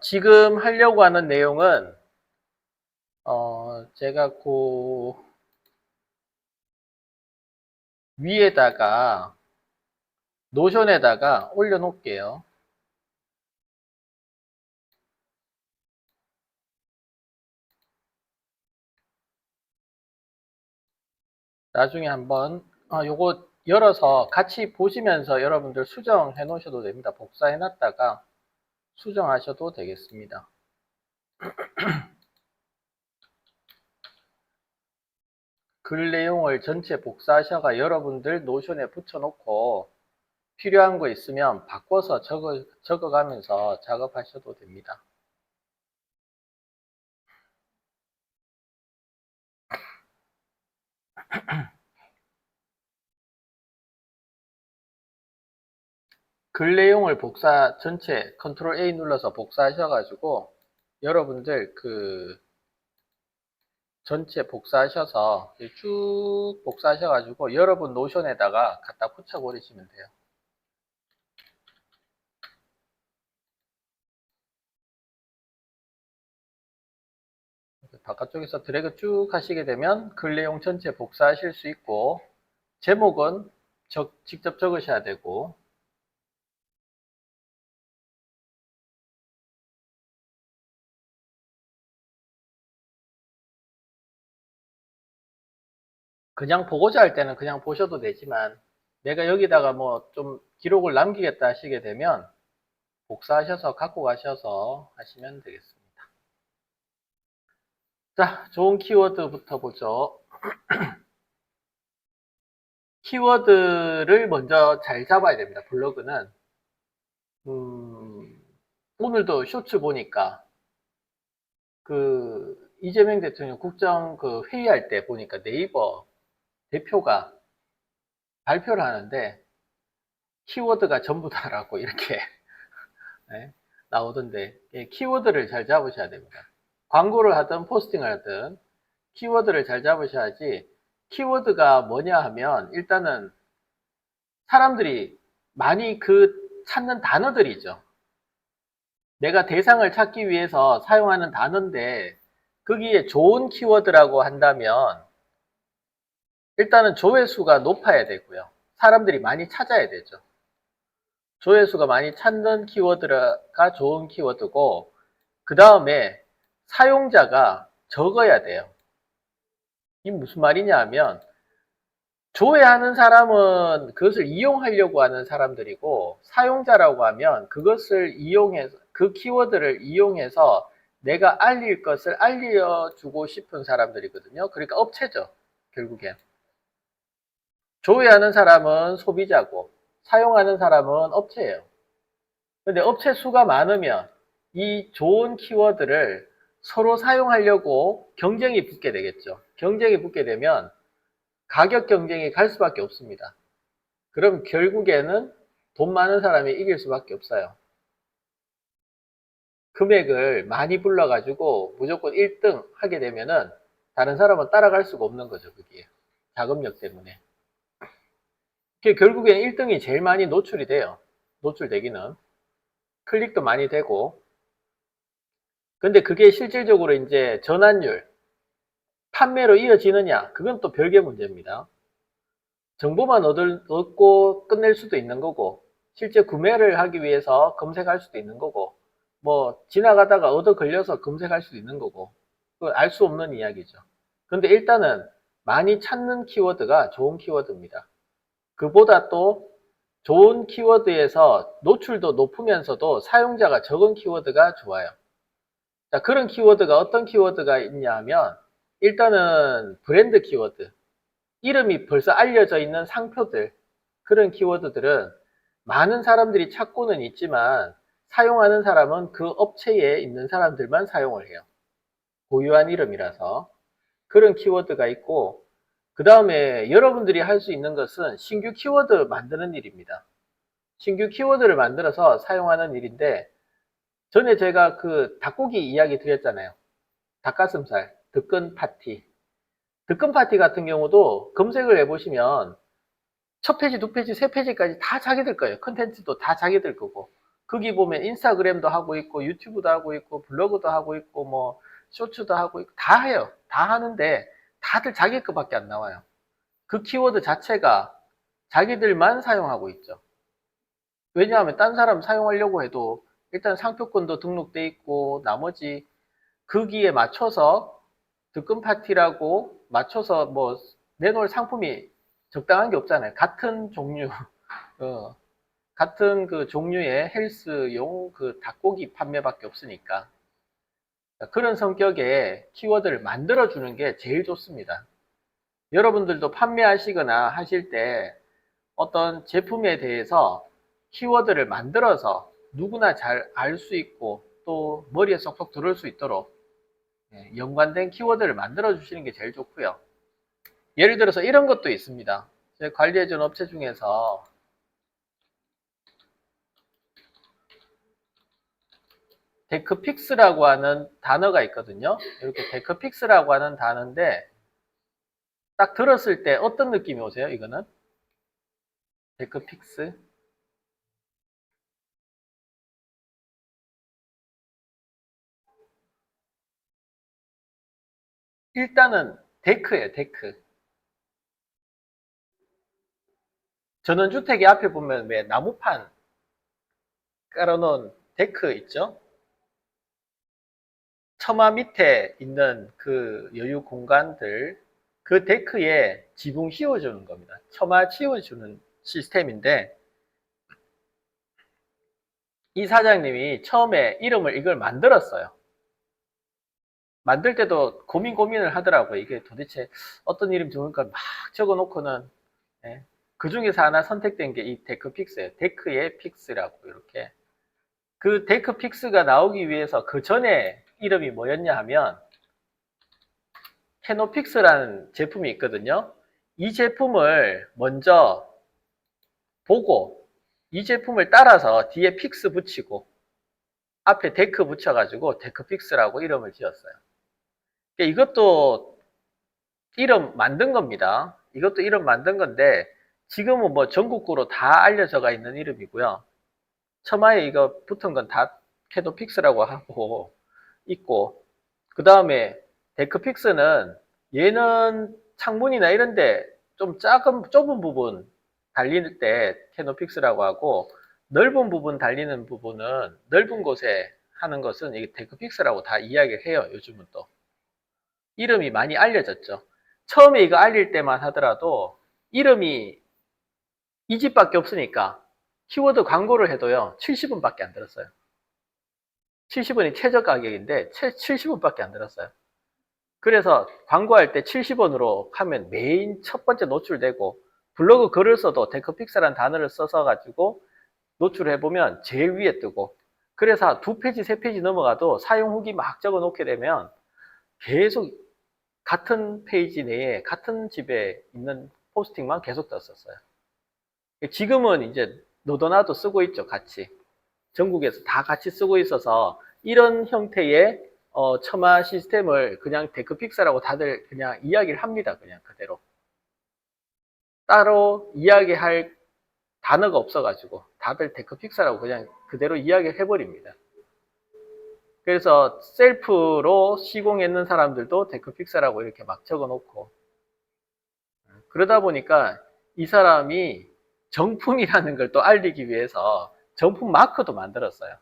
[SPEAKER 1] 지금 하려고 하는 내용은 제가 그 위에다가 노션에다가 올려 놓을게요. 나중에 한번 요거 열어서 같이 보시면서 여러분들 수정해 놓으셔도 됩니다. 복사해 놨다가 수정하셔도 되겠습니다. 글 내용을 전체 복사하셔가 여러분들 노션에 붙여 놓고 필요한 거 있으면 바꿔서 적어가면서 작업하셔도 됩니다. 글 내용을 전체 컨트롤 A 눌러서 복사하셔가지고 여러분들 그 전체 복사하셔서 쭉 복사하셔가지고 여러분 노션에다가 갖다 붙여버리시면 돼요. 바깥쪽에서 드래그 쭉 하시게 되면 글 내용 전체 복사하실 수 있고, 제목은 직접 적으셔야 되고, 그냥 보고자 할 때는 그냥 보셔도 되지만, 내가 여기다가 뭐 좀 기록을 남기겠다 하시게 되면 복사하셔서 갖고 가셔서 하시면 되겠습니다. 자, 좋은 키워드부터 보죠. 키워드를 먼저 잘 잡아야 됩니다. 블로그는. 오늘도 쇼츠 보니까 그 이재명 대통령 국정 그 회의할 때 보니까 네이버 대표가 발표를 하는데 키워드가 전부다라고 이렇게 네, 나오던데, 키워드를 잘 잡으셔야 됩니다. 광고를 하든 포스팅을 하든 키워드를 잘 잡으셔야지. 키워드가 뭐냐 하면 일단은 사람들이 많이 그 찾는 단어들이죠. 내가 대상을 찾기 위해서 사용하는 단어인데 거기에 좋은 키워드라고 한다면 일단은 조회수가 높아야 되고요. 사람들이 많이 찾아야 되죠. 조회수가 많이 찾는 키워드가 좋은 키워드고, 그 다음에 사용자가 적어야 돼요. 이게 무슨 말이냐 하면 조회하는 사람은 그것을 이용하려고 하는 사람들이고, 사용자라고 하면 그것을 이용해서, 그 키워드를 이용해서 내가 알릴 것을 알려주고 싶은 사람들이거든요. 그러니까 업체죠, 결국엔. 조회하는 사람은 소비자고 사용하는 사람은 업체예요. 근데 업체 수가 많으면 이 좋은 키워드를 서로 사용하려고 경쟁이 붙게 되겠죠. 경쟁이 붙게 되면 가격 경쟁이 갈 수밖에 없습니다. 그럼 결국에는 돈 많은 사람이 이길 수밖에 없어요. 금액을 많이 불러가지고 무조건 1등 하게 되면은 다른 사람은 따라갈 수가 없는 거죠, 그게. 자금력 때문에. 그게 결국엔 1등이 제일 많이 노출이 돼요. 노출되기는. 클릭도 많이 되고. 근데 그게 실질적으로 이제 전환율, 판매로 이어지느냐? 그건 또 별개 문제입니다. 정보만 얻고 끝낼 수도 있는 거고, 실제 구매를 하기 위해서 검색할 수도 있는 거고, 뭐 지나가다가 얻어 걸려서 검색할 수도 있는 거고, 그건 알 수 없는 이야기죠. 근데 일단은 많이 찾는 키워드가 좋은 키워드입니다. 그보다 또 좋은 키워드에서 노출도 높으면서도 사용자가 적은 키워드가 좋아요. 자, 그런 키워드가 어떤 키워드가 있냐 하면 일단은 브랜드 키워드, 이름이 벌써 알려져 있는 상표들, 그런 키워드들은 많은 사람들이 찾고는 있지만 사용하는 사람은 그 업체에 있는 사람들만 사용을 해요. 고유한 이름이라서. 그런 키워드가 있고, 그 다음에 여러분들이 할 수 있는 것은 신규 키워드 만드는 일입니다. 신규 키워드를 만들어서 사용하는 일인데, 전에 제가 그 닭고기 이야기 드렸잖아요. 닭가슴살, 득근 파티. 득근 파티 같은 경우도 검색을 해보시면 첫 페이지, 두 페이지, 세 페이지까지 다 자기들 거예요. 컨텐츠도 다 자기들 거고. 거기 보면 인스타그램도 하고 있고, 유튜브도 하고 있고, 블로그도 하고 있고, 뭐, 쇼츠도 하고 있고, 다 해요. 다 하는데, 다들 자기 거밖에 안 나와요. 그 키워드 자체가 자기들만 사용하고 있죠. 왜냐하면 딴 사람 사용하려고 해도 일단 상표권도 등록돼 있고, 나머지 거기에 맞춰서 득금 파티라고 맞춰서 뭐 내놓을 상품이 적당한 게 없잖아요. 같은 종류, 같은 그 종류의 헬스용 그 닭고기 판매밖에 없으니까. 그런 성격의 키워드를 만들어주는 게 제일 좋습니다. 여러분들도 판매하시거나 하실 때 어떤 제품에 대해서 키워드를 만들어서 누구나 잘 알 수 있고 또 머리에 쏙쏙 들어올 수 있도록 연관된 키워드를 만들어 주시는 게 제일 좋고요. 예를 들어서 이런 것도 있습니다. 제가 관리해준 업체 중에서 데크픽스라고 하는 단어가 있거든요. 이렇게 데크픽스라고 하는 단어인데 딱 들었을 때 어떤 느낌이 오세요? 이거는 데크픽스. 일단은 데크예요, 데크. 전원주택의 앞에 보면 왜 나무판 깔아놓은 데크 있죠? 처마 밑에 있는 그 여유 공간들, 그 데크에 지붕 씌워주는 겁니다. 처마 씌워주는 시스템인데, 이 사장님이 처음에 이름을 이걸 만들었어요. 만들 때도 고민을 하더라고요. 이게 도대체 어떤 이름 좋을까 막 적어 놓고는, 예. 그 중에서 하나 선택된 게 이 데크 픽스예요. 데크의 픽스라고 이렇게. 그 데크 픽스가 나오기 위해서 그 전에 이름이 뭐였냐 하면 캐노픽스라는 제품이 있거든요. 이 제품을 먼저 보고 이 제품을 따라서 뒤에 픽스 붙이고 앞에 데크 붙여가지고 데크 픽스라고 이름을 지었어요. 이것도 이름 만든 겁니다. 이것도 이름 만든 건데 지금은 뭐 전국구로 다 알려져가 있는 이름이고요. 처마에 이거 붙은 건 다 캐노픽스라고 하고 있고, 그 다음에 데크픽스는 얘는 창문이나 이런데 좀 좁은 부분 달릴 때 캐노픽스라고 하고, 넓은 부분 달리는 부분은 넓은 곳에 하는 것은 이게 데크픽스라고 다 이야기를 해요. 요즘은 또 이름이 많이 알려졌죠. 처음에 이거 알릴 때만 하더라도 이름이 이 집밖에 없으니까 키워드 광고를 해도요 70원밖에 안 들었어요. 70원이 최저 가격인데 70원밖에 안 들었어요. 그래서 광고할 때 70원으로 하면 메인 첫 번째 노출되고, 블로그 글을 써도 데크픽스라는 단어를 써서 가지고 노출을 해보면 제일 위에 뜨고, 그래서 두 페이지 세 페이지 넘어가도 사용 후기 막 적어 놓게 되면 계속 같은 페이지 내에 같은 집에 있는 포스팅만 계속 떴었어요. 지금은 이제 너도나도 쓰고 있죠, 같이. 전국에서 다 같이 쓰고 있어서 이런 형태의 처마 시스템을 그냥 데크픽스라고 다들 그냥 이야기를 합니다. 그냥 그대로. 따로 이야기할 단어가 없어가지고 다들 데크픽스라고 그냥 그대로 이야기를 해버립니다. 그래서 셀프로 시공했는 사람들도 데크픽스라고 이렇게 막 적어놓고, 그러다 보니까 이 사람이 정품이라는 걸 또 알리기 위해서 정품 마크도 만들었어요.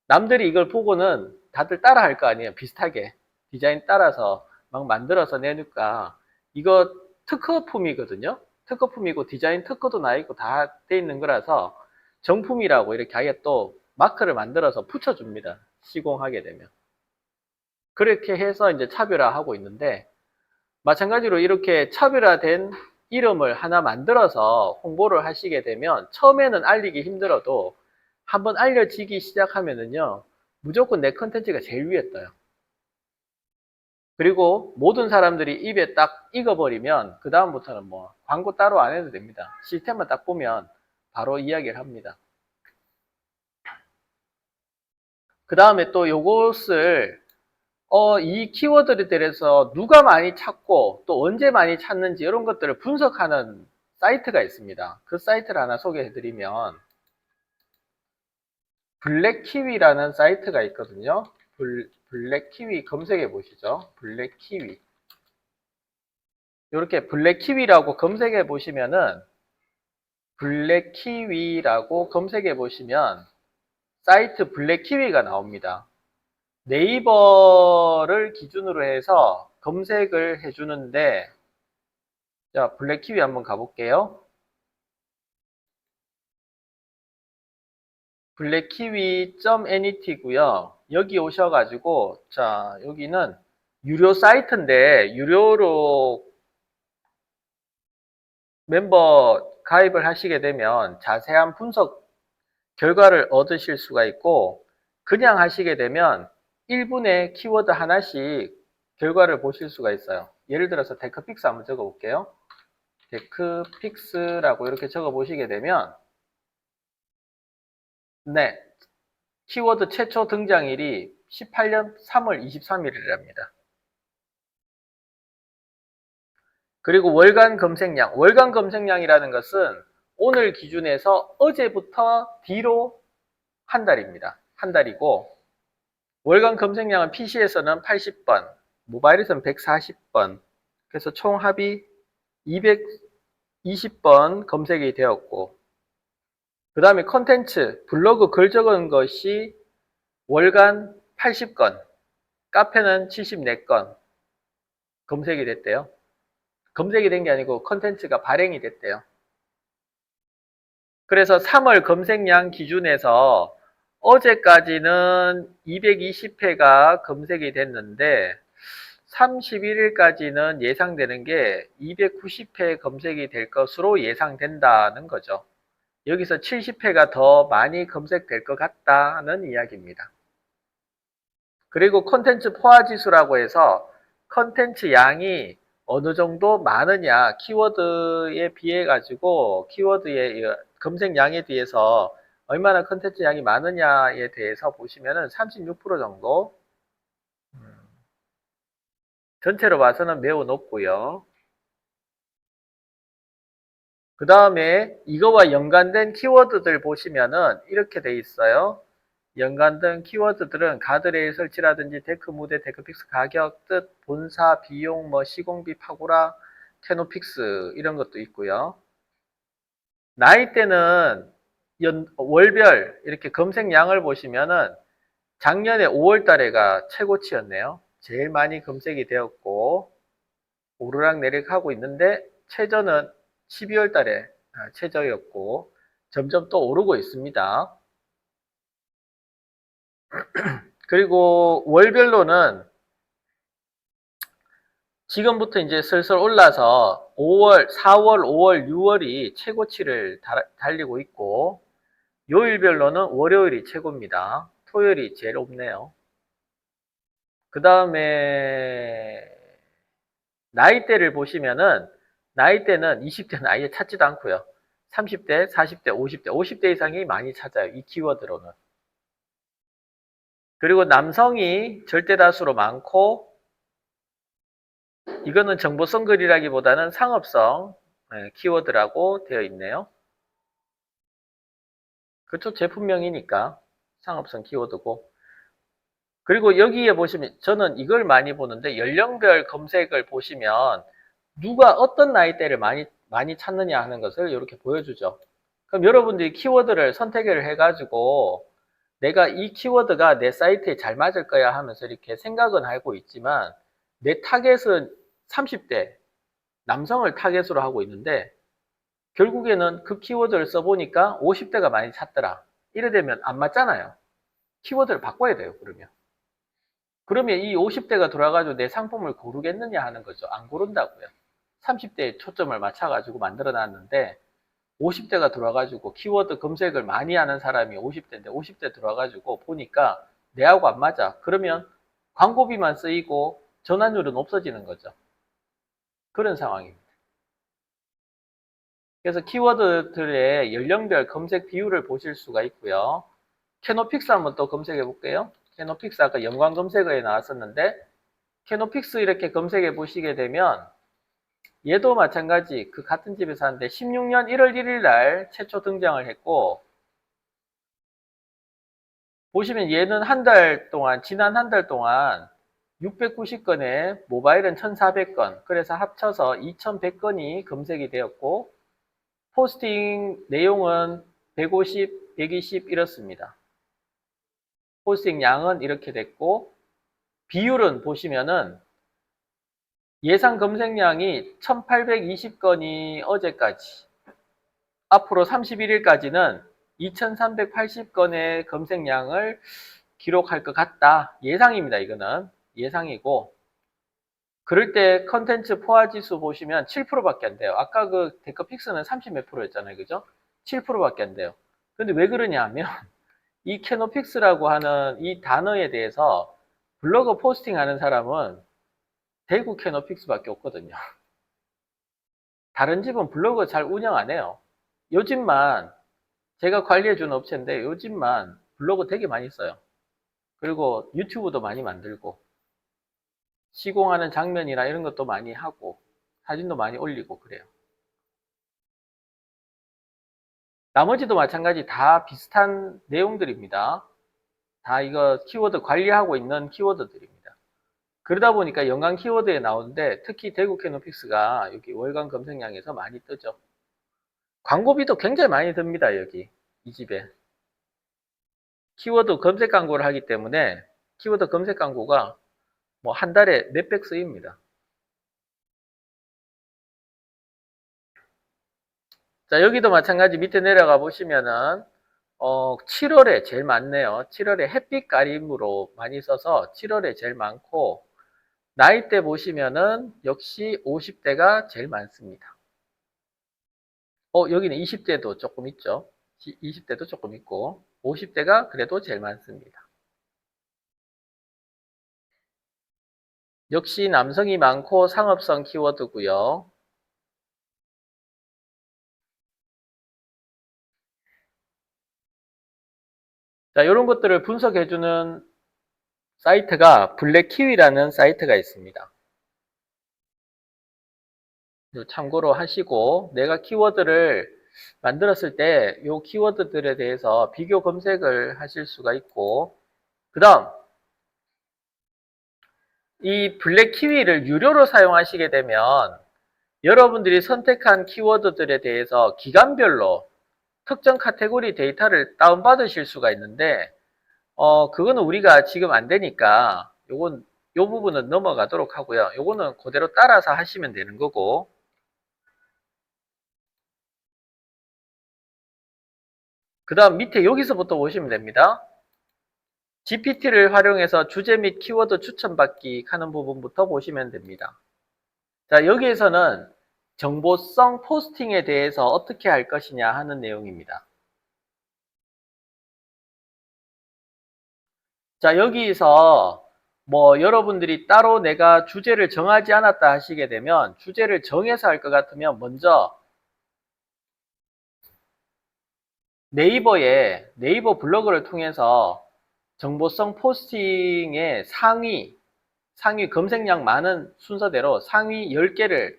[SPEAKER 1] 남들이 이걸 보고는 다들 따라 할 거 아니에요. 비슷하게 디자인 따라서 막 만들어서 내니까 이거 특허품이거든요. 특허품이고 디자인 특허도 나 있고 다 돼 있는 거라서 정품이라고 이렇게 아예 또 마크를 만들어서 붙여줍니다. 시공하게 되면. 그렇게 해서 이제 차별화하고 있는데, 마찬가지로 이렇게 차별화된 이름을 하나 만들어서 홍보를 하시게 되면 처음에는 알리기 힘들어도 한번 알려지기 시작하면은요, 무조건 내 컨텐츠가 제일 위에 떠요. 그리고 모든 사람들이 입에 딱 익어버리면 그 다음부터는 뭐 광고 따로 안 해도 됩니다. 시스템만 딱 보면 바로 이야기를 합니다. 그 다음에 또 요것을 이 키워드에 대해서 누가 많이 찾고 또 언제 많이 찾는지 이런 것들을 분석하는 사이트가 있습니다. 그 사이트를 하나 소개해드리면 블랙키위라는 사이트가 있거든요. 블랙키위 검색해 보시죠. 블랙키위. 이렇게 블랙키위라고 검색해 보시면은 블랙키위라고 검색해 보시면 사이트 블랙키위가 나옵니다. 네이버를 기준으로 해서 검색을 해주는데, 자, 블랙키위 한번 가볼게요. 블랙키위.net고요. 여기 오셔가지고, 자, 여기는 유료 사이트인데 유료로 멤버 가입을 하시게 되면 자세한 분석 결과를 얻으실 수가 있고, 그냥 하시게 되면 1분에 키워드 하나씩 결과를 보실 수가 있어요. 예를 들어서 데크픽스 한번 적어 볼게요. 데크픽스라고 이렇게 적어 보시게 되면, 네, 키워드 최초 등장일이 18년 3월 23일이랍니다. 그리고 월간 검색량이라는 것은 오늘 기준에서 어제부터 뒤로 한 달입니다. 한 달이고, 월간 검색량은 PC에서는 80번, 모바일에서는 140번. 그래서 총 합이 220번 검색이 되었고, 그 다음에 컨텐츠, 블로그 글 적은 것이 월간 80건, 카페는 74건 검색이 됐대요. 검색이 된 게 아니고 컨텐츠가 발행이 됐대요. 그래서 3월 검색량 기준에서 어제까지는 220회가 검색이 됐는데 31일까지는 예상되는 게 290회 검색이 될 것으로 예상된다는 거죠. 여기서 70회가 더 많이 검색될 것 같다는 이야기입니다. 그리고 콘텐츠 포화 지수라고 해서 콘텐츠 양이 어느 정도 많으냐, 키워드에 비해 가지고 키워드의 검색량에 비해서 얼마나 콘텐츠 양이 많으냐에 대해서 보시면은 36% 정도, 전체로 봐서는 매우 높고요. 그 다음에 이거와 연관된 키워드들 보시면은 이렇게 돼 있어요. 연관된 키워드들은 가드레일 설치라든지 데크 무대, 데크픽스 가격, 뜻, 본사, 비용, 시공비, 파고라, 캐노픽스 이런 것도 있고요. 나이대는 월별 이렇게 검색량을 보시면은 작년에 5월 달에가 최고치였네요. 제일 많이 검색이 되었고 오르락 내리락 하고 있는데 최저는 12월 달에 최저였고 점점 또 오르고 있습니다. 그리고 월별로는 지금부터 이제 슬슬 올라서 5월, 4월, 5월, 6월이 최고치를 달리고 있고 요일별로는 월요일이 최고입니다. 토요일이 제일 높네요. 그 다음에 나이대를 보시면은 나이대는 20대는 아예 찾지도 않고요. 30대, 40대, 50대, 50대 이상이 많이 찾아요. 이 키워드로는. 그리고 남성이 절대 다수로 많고 이거는 정보성 글이라기보다는 상업성 키워드라고 되어 있네요. 그쪽 제품명이니까 상업성 키워드고. 그리고 여기에 보시면 저는 이걸 많이 보는데 연령별 검색을 보시면 누가 어떤 나이대를 많이 찾느냐 하는 것을 이렇게 보여주죠. 그럼 여러분들이 키워드를 선택을 해가지고 내가 이 키워드가 내 사이트에 잘 맞을 거야 하면서 이렇게 생각은 하고 있지만 내 타겟은 30대 남성을 타겟으로 하고 있는데 결국에는 그 키워드를 써보니까 50대가 많이 찾더라. 이래 되면 안 맞잖아요. 키워드를 바꿔야 돼요, 그러면. 그러면 이 50대가 돌아가지고 내 상품을 고르겠느냐 하는 거죠. 안 고른다고요. 30대에 초점을 맞춰가지고 만들어 놨는데 50대가 들어와가지고 키워드 검색을 많이 하는 사람이 50대인데 50대 들어와가지고 보니까 내하고 안 맞아. 그러면 광고비만 쓰이고 전환율은 없어지는 거죠. 그런 상황입니다. 그래서 키워드들의 연령별 검색 비율을 보실 수가 있고요. 캐노픽스 한번 또 검색해 볼게요. 캐노픽스 아까 연관 검색어에 나왔었는데 캐노픽스 이렇게 검색해 보시게 되면 얘도 마찬가지 그 같은 집에서 하는데 16년 1월 1일 날 최초 등장을 했고 보시면 얘는 한 달 동안 지난 한 달 동안 690건에 모바일은 1400건 그래서 합쳐서 2100건이 검색이 되었고 포스팅 내용은 150, 120 이렇습니다. 포스팅 양은 이렇게 됐고 비율은 보시면은 예상 검색량이 1820건이 어제까지 앞으로 31일까지는 2380건의 검색량을 기록할 것 같다. 예상입니다. 이거는 예상이고 그럴 때 컨텐츠 포화 지수 보시면 7%밖에 안 돼요. 아까 그 데커픽스는 30 몇 프로였잖아요. 그죠? 7%밖에 안 돼요. 근데 왜 그러냐 하면 이 캐노픽스라고 하는 이 단어에 대해서 블로그 포스팅 하는 사람은 대구 캐노픽스밖에 없거든요. 다른 집은 블로그 잘 운영 안 해요. 요즘만 제가 관리해주는 업체인데 요즘만 블로그 되게 많이 써요. 그리고 유튜브도 많이 만들고 시공하는 장면이나 이런 것도 많이 하고 사진도 많이 올리고 그래요. 나머지도 마찬가지 다 비슷한 내용들입니다. 다 이거 키워드 관리하고 있는 키워드들입니다. 그러다 보니까 연관 키워드에 나오는데 특히 대구 캐노픽스가 여기 월간 검색량에서 많이 뜨죠. 광고비도 굉장히 많이 듭니다. 여기 이 집에. 키워드 검색 광고를 하기 때문에 키워드 검색 광고가 뭐 한 달에 몇백 쓰입니다. 자, 여기도 마찬가지 밑에 내려가 보시면은 7월에 제일 많네요. 7월에 햇빛 가림으로 많이 써서 7월에 제일 많고 나이대 보시면은 역시 50대가 제일 많습니다. 여기는 20대도 조금 있죠. 20대도 조금 있고 50대가 그래도 제일 많습니다. 역시 남성이 많고 상업성 키워드고요. 자, 이런 것들을 분석해주는 사이트가 블랙키위라는 사이트가 있습니다. 참고로 하시고 내가 키워드를 만들었을 때 이 키워드들에 대해서 비교 검색을 하실 수가 있고 그 다음 이 블랙키위를 유료로 사용하시게 되면 여러분들이 선택한 키워드들에 대해서 기간별로 특정 카테고리 데이터를 다운받으실 수가 있는데 그거는 우리가 지금 안 되니까 요 부분은 넘어가도록 하고요. 요거는 그대로 따라서 하시면 되는 거고 그 다음 밑에 여기서부터 보시면 됩니다. GPT를 활용해서 주제 및 키워드 추천받기 하는 부분부터 보시면 됩니다. 자, 여기에서는 정보성 포스팅에 대해서 어떻게 할 것이냐 하는 내용입니다. 자, 여기서 뭐 여러분들이 따로 내가 주제를 정하지 않았다 하시게 되면 주제를 정해서 할 것 같으면 먼저 네이버 블로그를 통해서 정보성 포스팅의 상위 검색량 많은 순서대로 상위 10개를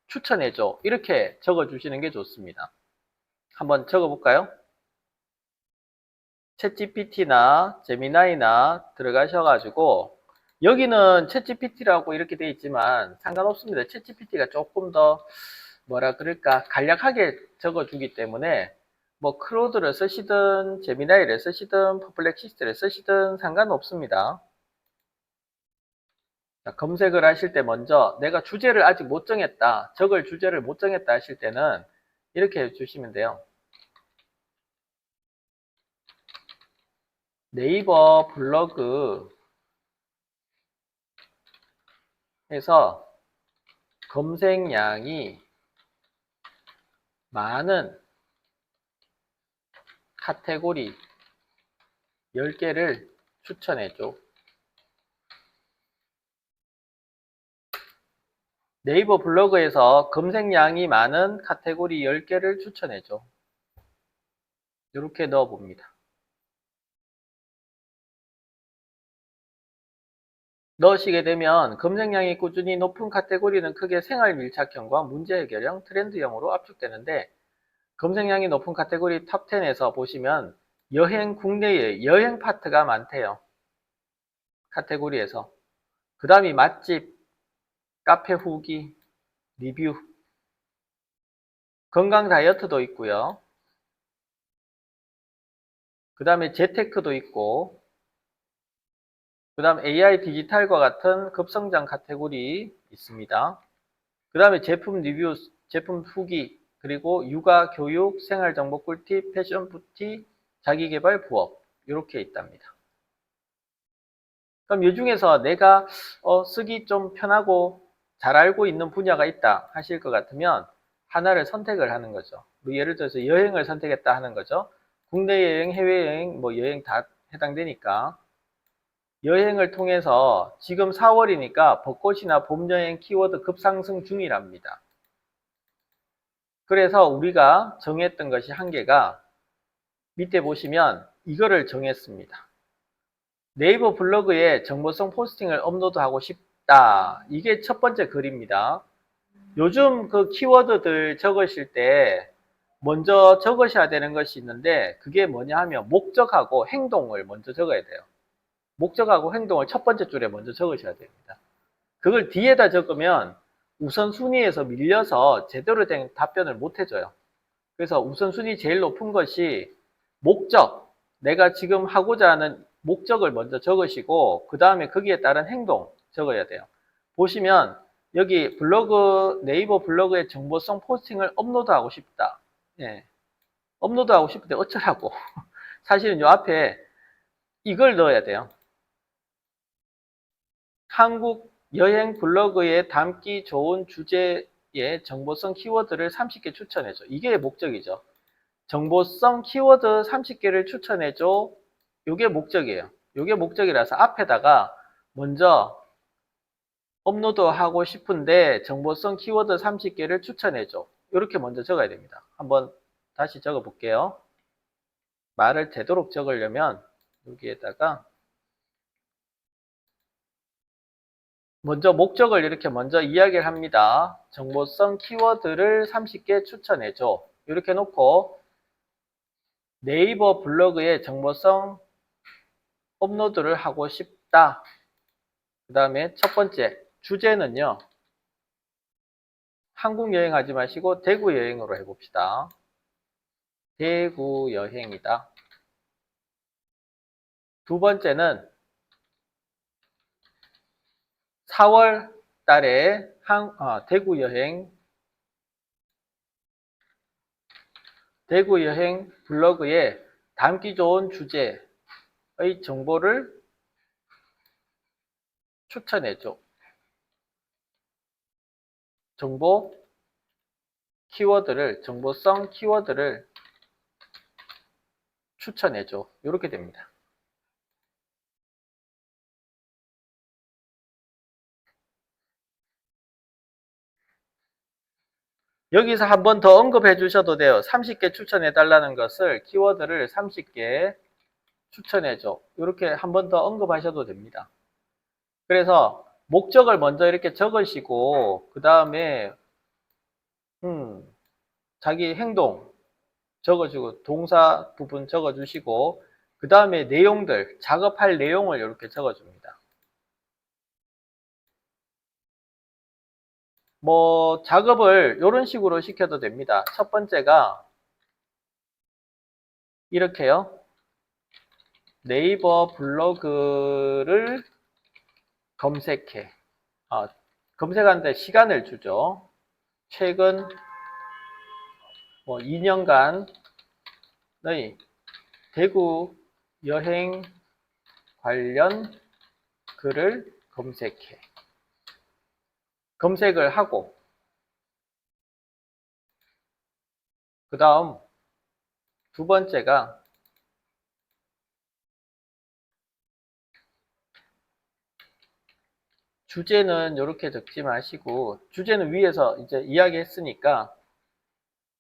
[SPEAKER 1] 추천해줘. 이렇게 적어주시는 게 좋습니다. 한번 적어볼까요? 챗GPT나 제미나이나 들어가셔가지고 여기는 챗GPT라고 이렇게 되어 있지만 상관없습니다. 챗GPT가 조금 더 뭐라 그럴까 간략하게 적어주기 때문에 뭐 크로드를 쓰시든 제미나이를 쓰시든 퍼플렉시스트를 쓰시든 상관없습니다. 자, 검색을 하실 때 먼저 내가 주제를 아직 못 정했다, 적을 주제를 못 정했다 하실 때는 이렇게 해주시면 돼요. 네이버 블로그 해서 검색량이 많은 카테고리 10개를 추천해줘. 네이버 블로그에서 검색량이 많은 카테고리 10개를 추천해줘. 이렇게 넣어봅니다. 넣으시게 되면 검색량이 꾸준히 높은 카테고리는 크게 생활 밀착형과 문제 해결형, 트렌드형으로 압축되는데 검색량이 높은 카테고리 탑10에서 보시면 국내의 여행 파트가 많대요. 카테고리에서. 그 다음이 맛집, 카페 후기, 리뷰, 건강 다이어트도 있고요. 그 다음에 재테크도 있고 그 다음 AI 디지털과 같은 급성장 카테고리 있습니다. 그 다음에 제품 리뷰, 제품 후기, 그리고 육아, 교육, 생활정보 꿀팁, 패션 뷰티, 자기개발 부업 이렇게 있답니다. 그럼 이 중에서 내가 쓰기 좀 편하고 잘 알고 있는 분야가 있다 하실 것 같으면 하나를 선택을 하는 거죠. 뭐 예를 들어서 여행을 선택했다 하는 거죠. 국내 여행, 해외여행, 뭐 여행 다 해당되니까 여행을 통해서 지금 4월이니까 벚꽃이나 봄여행 키워드 급상승 중이랍니다. 그래서 우리가 정했던 것이 한 개가 밑에 보시면 이거를 정했습니다. 네이버 블로그에 정보성 포스팅을 업로드하고 싶다. 이게 첫 번째 글입니다. 요즘 그 키워드들 적으실 때 먼저 적으셔야 되는 것이 있는데 그게 뭐냐 하면 목적하고 행동을 먼저 적어야 돼요. 목적하고 행동을 첫 번째 줄에 먼저 적으셔야 됩니다. 그걸 뒤에다 적으면 우선순위에서 밀려서 제대로 된 답변을 못 해줘요. 그래서 우선순위 제일 높은 것이 목적, 내가 지금 하고자 하는 목적을 먼저 적으시고 그 다음에 거기에 따른 행동 적어야 돼요. 보시면 여기 블로그, 네이버 블로그에 정보성 포스팅을 업로드하고 싶다. 예. 업로드하고 싶은데 어쩌라고. 사실은 요 앞에 이걸 넣어야 돼요. 한국 여행 블로그에 담기 좋은 주제의 정보성 키워드를 30개 추천해줘. 이게 목적이죠. 정보성 키워드 30개를 추천해줘. 이게 목적이에요. 이게 목적이라서 앞에다가 먼저 업로드하고 싶은데 정보성 키워드 30개를 추천해줘. 이렇게 먼저 적어야 됩니다. 한번 다시 적어 볼게요. 말을 되도록 적으려면 여기에다가 먼저 목적을 이렇게 먼저 이야기를 합니다. 정보성 키워드를 30개 추천해줘. 이렇게 놓고 네이버 블로그에 정보성 업로드를 하고 싶다. 그 다음에 첫 번째 주제는요. 한국 여행하지 마시고 대구 여행으로 해봅시다. 대구 여행이다. 두 번째는 4월 달에 대구 여행 블로그에 담기 좋은 주제의 정보를 추천해줘. 정보성 키워드를 추천해줘. 이렇게 됩니다. 여기서 한 번 더 언급해 주셔도 돼요. 30개 추천해 달라는 것을 키워드를 30개 추천해줘. 이렇게 한 번 더 언급하셔도 됩니다. 그래서 목적을 먼저 이렇게 적으시고 그 다음에 자기 행동 적어주고 동사 부분 적어주시고 그 다음에 내용들 작업할 내용을 이렇게 적어줍니다. 뭐 작업을 이런 식으로 시켜도 됩니다. 첫 번째가 이렇게요. 네이버 블로그를 검색해. 검색하는데 시간을 주죠. 최근 2년간의 대구 여행 관련 글을 검색해. 검색을 하고 그 다음 두 번째가 주제는 이렇게 적지 마시고 주제는 위에서 이제 이야기했으니까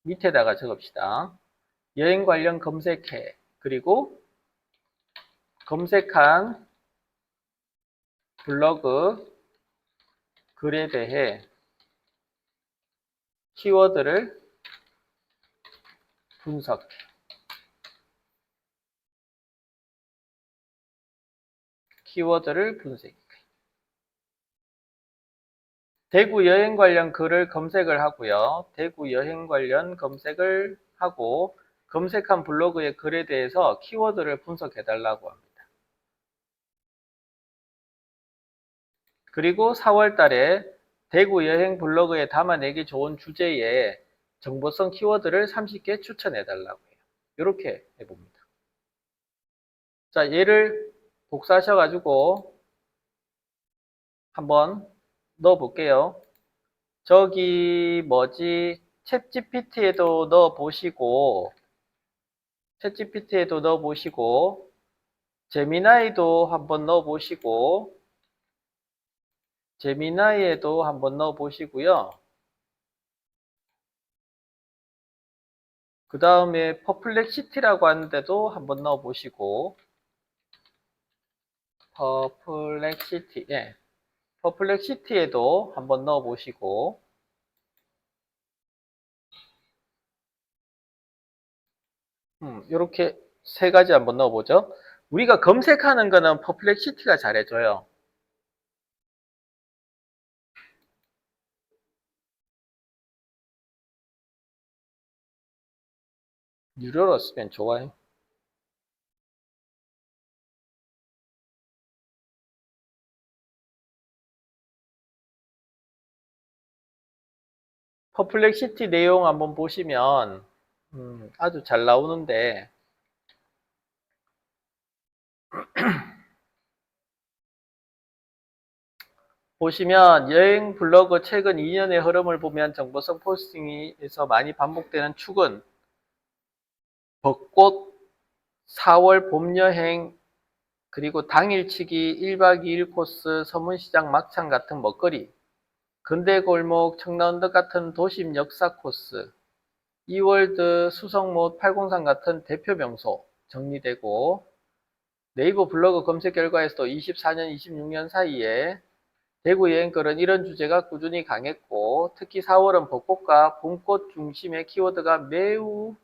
[SPEAKER 1] 밑에다가 적읍시다. 여행 관련 검색해. 그리고 검색한 블로그 글에 대해 키워드를 분석해. 키워드를 분석해. 대구 여행 관련 글을 검색을 하고요. 대구 여행 관련 검색을 하고 검색한 블로그의 글에 대해서 키워드를 분석해 달라고 합니다. 그리고 4월 달에 대구 여행 블로그에 담아내기 좋은 주제의 정보성 키워드를 30개 추천해 달라고 해요. 이렇게 해봅니다. 자, 얘를 복사하셔가지고 한번 넣어 볼게요. 저기 뭐지 챗GPT에도 넣어 보시고 제미나이도 한번 넣어 보시고 제미나이에도 한번 넣어 보시고요. 그 다음에 퍼플렉시티라고 하는데도 한번 넣어 보시고 퍼플렉시티에도 한번 넣어 보시고 이렇게 세 가지 한번 넣어보죠. 우리가 검색하는 거는 퍼플렉시티가 잘해줘요. 유료로 쓰면 좋아요. 퍼플렉시티 내용 한번 보시면 아주 잘 나오는데 보시면 여행 블로그 최근 2년의 흐름을 보면 정보성 포스팅에서 많이 반복되는 축은 벚꽃, 4월 봄 여행, 그리고 당일치기 1박 2일 코스, 서문시장 막창 같은 먹거리, 근대 골목, 청라언덕 같은 도심 역사 코스, 이월드, 수성못, 팔공산 같은 대표 명소 정리되고, 네이버 블로그 검색 결과에서도 24년, 26년 사이에 대구 여행거는 이런 주제가 꾸준히 강했고, 특히 4월은 벚꽃과 봄꽃 중심의 키워드가 매우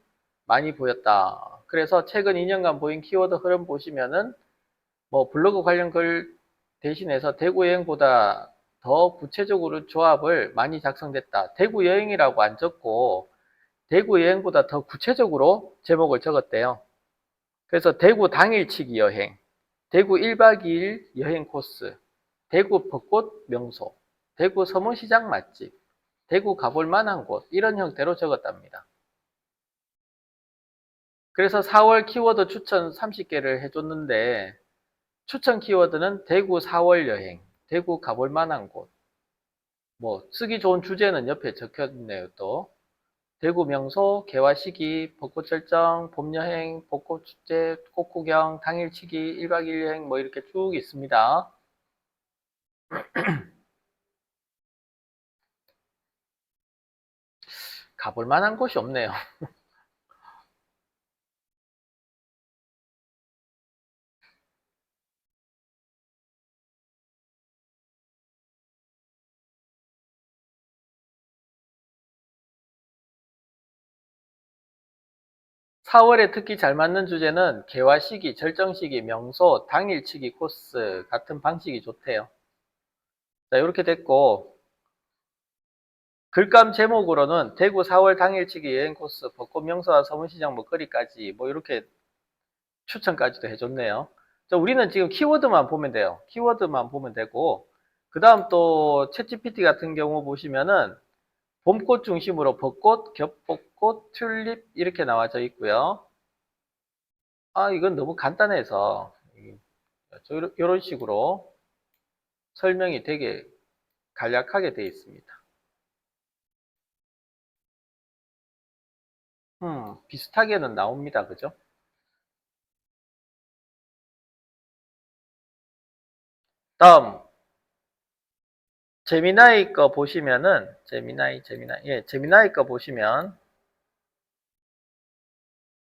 [SPEAKER 1] 많이 보였다. 그래서 최근 2년간 보인 키워드 흐름 보시면은 뭐 블로그 관련 글 대신해서 대구 여행보다 더 구체적으로 조합을 많이 작성됐다. 대구 여행이라고 안 적고 대구 여행보다 더 구체적으로 제목을 적었대요. 그래서 대구 당일치기 여행, 대구 1박 2일 여행 코스, 대구 벚꽃 명소, 대구 서문시장 맛집, 대구 가볼 만한 곳 이런 형태로 적었답니다. 그래서 4월 키워드 추천 30개를 해줬는데 추천 키워드는 대구 4월 여행, 대구 가볼 만한 곳, 뭐 쓰기 좋은 주제는 옆에 적혀있네요. 또 대구 명소, 개화 시기, 벚꽃 절정, 봄 여행, 벚꽃 축제, 꽃 구경, 당일치기, 1박 2일 여행 뭐 이렇게 쭉 있습니다. 가볼 만한 곳이 없네요. 4월에 특히 잘 맞는 주제는 개화 시기, 절정 시기, 명소, 당일치기 코스 같은 방식이 좋대요. 자, 이렇게 됐고 글감 제목으로는 대구 4월 당일치기 여행 코스, 벚꽃 명소와 서문시장 먹거리까지 뭐 이렇게 추천까지도 해줬네요. 자, 우리는 지금 키워드만 보면 돼요. 키워드만 보면 되고 그 다음 또 챗GPT 같은 경우 보시면은 봄꽃 중심으로 벚꽃, 겹벚꽃, 튤립 이렇게 나와져 있고요. 아, 이건 너무 간단해서 이런 식으로 설명이 되게 간략하게 되어 있습니다. 비슷하게는 나옵니다. 그죠? 다음 제미나이 거 보시면은 제미나이 거 보시면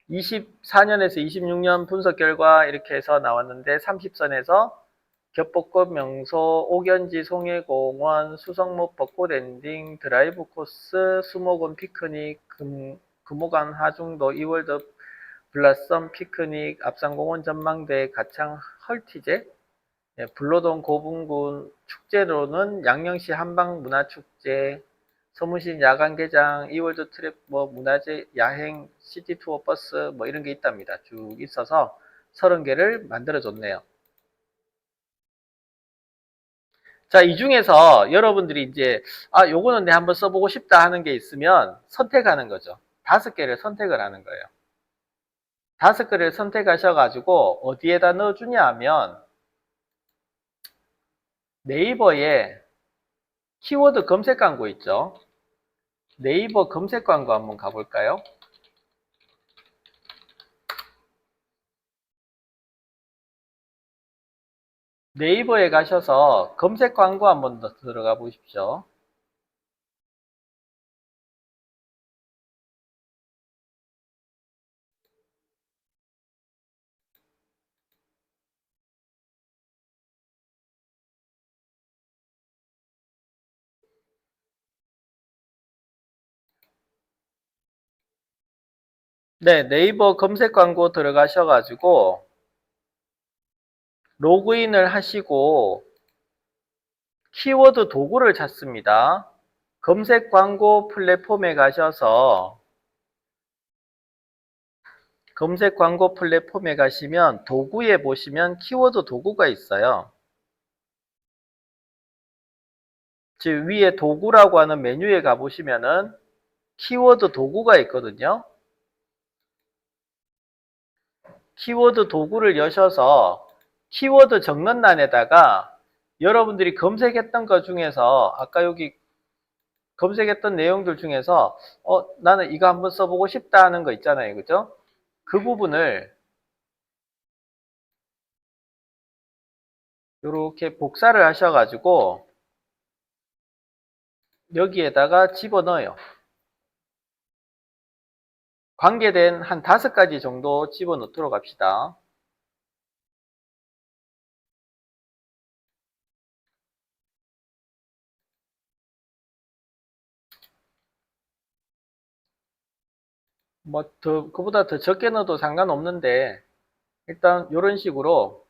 [SPEAKER 1] 24년에서 26년 분석 결과 이렇게 해서 나왔는데 30선에서 겹벚꽃 명소, 옥연지 송해공원, 수성못 벚꽃 엔딩, 드라이브 코스, 수목원 피크닉, 금호강 하중도, 이월드 블라썸 피크닉, 앞산공원 전망대, 가창 헐티제, 불로동 고분군 축제로는 양령시 한방문화축제, 서문신 야간개장, 이월드 트랩 뭐 문화재 야행 시티투어 버스 뭐 이런 게 있답니다. 쭉 있어서 30개를 만들어 줬네요. 자, 이 중에서 여러분들이 이제 요거는 내 한번 써보고 싶다 하는 게 있으면 선택하는 거죠. 5개를 선택을 하는 거예요. 5개를 선택하셔가지고 어디에다 넣어주냐 하면 네이버에 키워드 검색 광고 있죠. 네이버 검색 광고 한번 가볼까요? 네이버에 가셔서 검색 광고 한번 더 들어가 보십시오. 네, 네이버 검색 광고 들어가셔가지고 로그인을 하시고 키워드 도구를 찾습니다. 검색 광고 플랫폼에 가셔서 검색 광고 플랫폼에 가시면 도구에 보시면 키워드 도구가 있어요. 즉 위에 도구라고 하는 메뉴에 가보시면은 키워드 도구가 있거든요. 키워드 도구를 여셔서 키워드 적는란에다가 여러분들이 검색했던 것 중에서 아까 여기 검색했던 내용들 중에서 나는 이거 한번 써보고 싶다 하는 거 있잖아요. 그죠? 그 부분을 이렇게 복사를 하셔가지고 여기에다가 집어넣어요. 관계된 한 5가지 정도 집어넣도록 합시다. 그보다 더 적게 넣어도 상관없는데, 일단, 이런 식으로,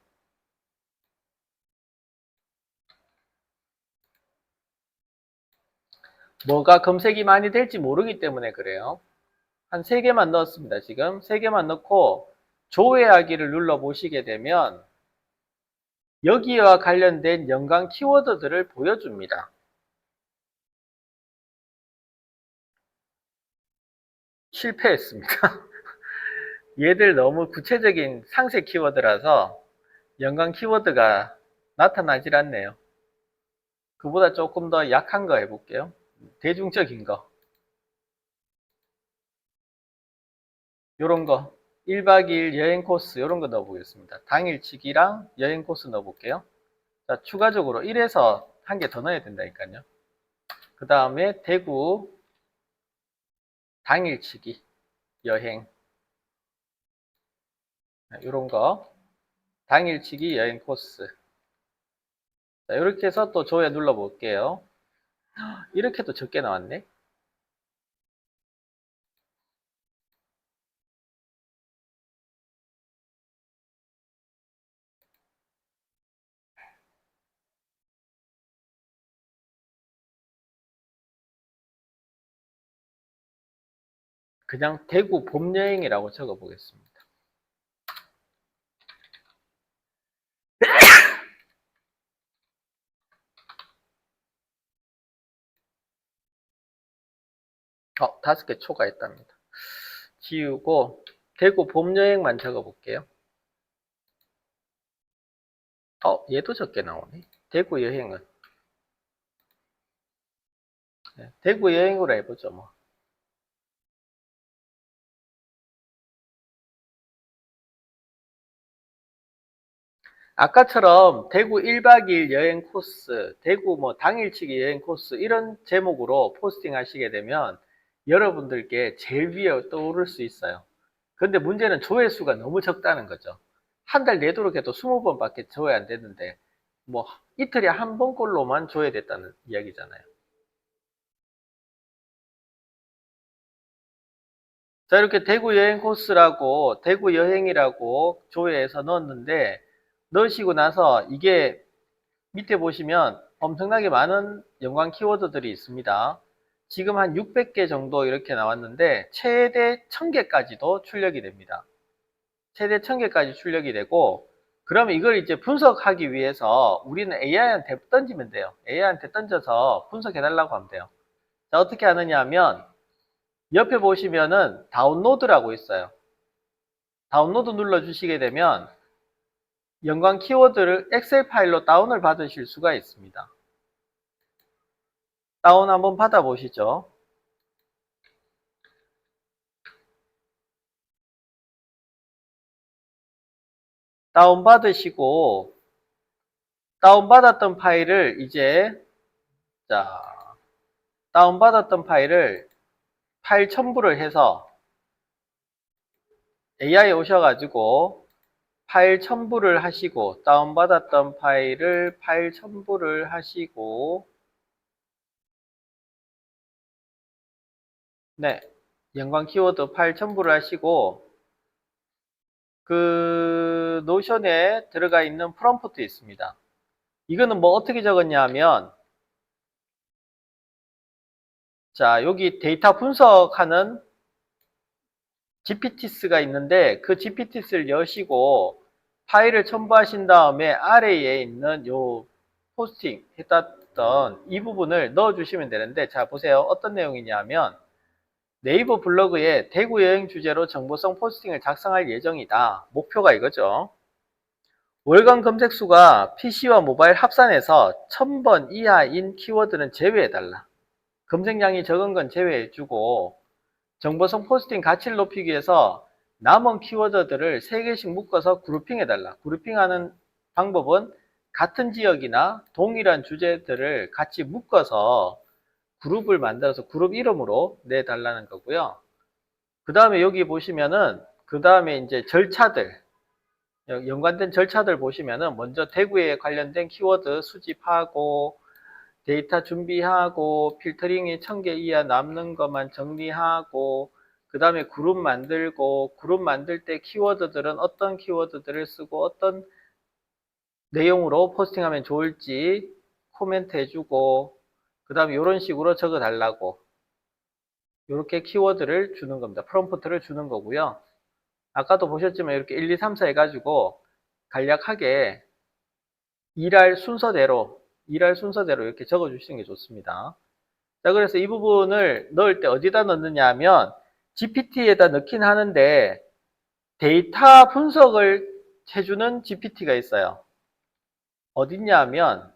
[SPEAKER 1] 뭐가 검색이 많이 될지 모르기 때문에 그래요. 한 3개만 넣었습니다, 지금. 3개만 넣고, 조회하기를 눌러 보시게 되면, 여기와 관련된 연관 키워드들을 보여줍니다. 실패했습니다. 얘들 너무 구체적인 상세 키워드라서 연관 키워드가 나타나질 않네요. 그보다 조금 더 약한 거 해볼게요. 대중적인 거. 요런 거. 1박 2일 여행 코스 요런 거 넣어보겠습니다. 당일치기랑 여행 코스 넣어볼게요. 자, 추가적으로 1에서 한 개 더 넣어야 된다니까요. 그 다음에 대구 당일치기 여행 요런 거. 당일치기 여행 코스. 자, 이렇게 해서 또 조회 눌러볼게요. 이렇게도 적게 나왔네. 그냥 대구 봄여행이라고 적어보겠습니다. 어, 5개 초과했답니다. 지우고 대구 봄여행만 적어볼게요. 얘도 적게 나오네. 대구 여행은. 네, 대구 여행으로 해보죠, 뭐. 아까처럼 대구 1박 2일 여행 코스, 대구 뭐 당일치기 여행 코스 이런 제목으로 포스팅 하시게 되면 여러분들께 제일 위에 떠오를 수 있어요. 근데 문제는 조회수가 너무 적다는 거죠. 한 달 내도록 해도 20번밖에 조회 안 되는데 뭐 이틀에 한 번꼴로만 조회됐다는 이야기잖아요. 자, 이렇게 대구 여행 코스라고 대구 여행이라고 조회해서 넣었는데 넣으시고 나서 이게 밑에 보시면 엄청나게 많은 연관 키워드들이 있습니다. 지금 한 600개 정도 이렇게 나왔는데 최대 1000개까지도 출력이 됩니다. 최대 1000개까지 출력이 되고 그러면 이걸 이제 분석하기 위해서 우리는 AI한테 던지면 돼요. AI한테 던져서 분석해 달라고 하면 돼요. 자, 어떻게 하느냐 하면 옆에 보시면은 다운로드라고 있어요. 다운로드 눌러 주시게 되면 연관 키워드를 엑셀 파일로 다운을 받으실 수가 있습니다. 다운 한번 받아 보시죠. 다운 받으시고 다운 받았던 파일을 이제 자 다운 받았던 파일을 파일 첨부를 해서 AI에 오셔가지고 파일 첨부를 하시고 다운받았던 파일을 파일 첨부를 하시고 네, 연관 키워드 파일 첨부를 하시고 그 노션에 들어가 있는 프롬프트 있습니다. 이거는 뭐 어떻게 적었냐 하면 자 여기 데이터 분석하는 GPTs가 있는데 그 GPTs를 여시고 파일을 첨부하신 다음에 아래에 있는 요 포스팅 해놨던 이 부분을 넣어주시면 되는데, 자 보세요. 어떤 내용이냐면 네이버 블로그에 대구 여행 주제로 정보성 포스팅을 작성할 예정이다. 목표가 이거죠. 월간 검색 수가 PC와 모바일 합산해서 1000번 이하인 키워드는 제외해달라. 검색량이 적은 건 제외해주고, 정보성 포스팅 가치를 높이기 위해서 남은 키워드들을 3개씩 묶어서 그룹핑해달라. 그룹핑하는 방법은 같은 지역이나 동일한 주제들을 같이 묶어서 그룹을 만들어서 그룹 이름으로 내달라는 거고요. 그 다음에 여기 보시면은, 그 다음에 이제 절차들, 연관된 절차들 보시면은, 먼저 대구에 관련된 키워드 수집하고, 데이터 준비하고, 필터링이 1000개 이하 남는 것만 정리하고, 그 다음에 그룹 만들고, 그룹 만들 때 키워드들은 어떤 키워드들을 쓰고 어떤 내용으로 포스팅하면 좋을지 코멘트 해주고, 그 다음에 이런 식으로 적어 달라고, 이렇게 키워드를 주는 겁니다. 프롬프트를 주는 거고요. 아까도 보셨지만 이렇게 1, 2, 3, 4 해가지고 간략하게 일할 순서대로 이렇게 적어 주시는 게 좋습니다. 자, 그래서 이 부분을 넣을 때 어디다 넣느냐 하면 GPT에다 넣긴 하는데, 데이터 분석을 해주는 GPT가 있어요. 어딨냐 하면,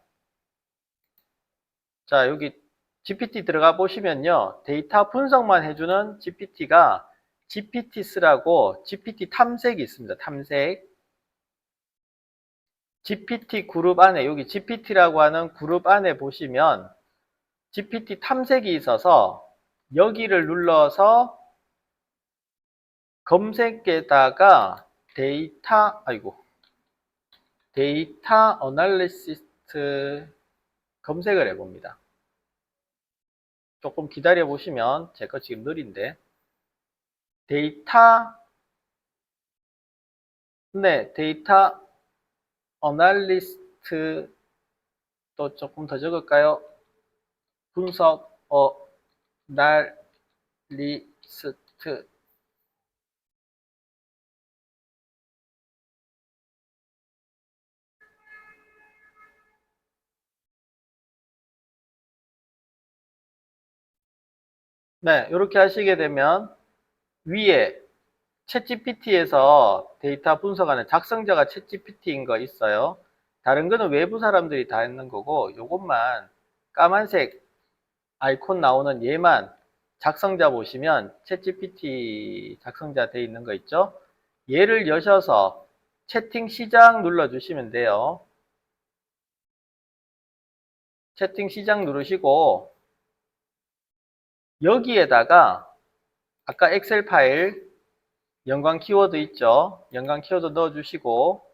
[SPEAKER 1] 자 여기 GPT 들어가 보시면요, 데이터 분석만 해주는 GPT가 GPTs라고 GPT 탐색이 있습니다. 탐색. GPT 그룹 안에, 여기 GPT라고 하는 그룹 안에 보시면 GPT 탐색이 있어서 여기를 눌러서 검색에다가 데이터 어널리시스 검색을 해봅니다. 조금 기다려 보시면, 제 거 지금 느린데, 데이터 어널리스트, 또 조금 더 적을까요? 분석 어널리스트. 네, 이렇게 하시게 되면 위에 챗GPT에서 데이터 분석하는 작성자가 챗GPT인 거 있어요. 다른 거는 외부 사람들이 다 했는 거고, 요것만 까만색 아이콘 나오는 얘만 작성자 보시면 챗GPT 작성자 돼 있는 거 있죠? 얘를 여셔서 채팅 시작 눌러주시면 돼요. 채팅 시작 누르시고, 여기에다가 아까 엑셀 파일 연관 키워드 있죠? 연관 키워드 넣어주시고,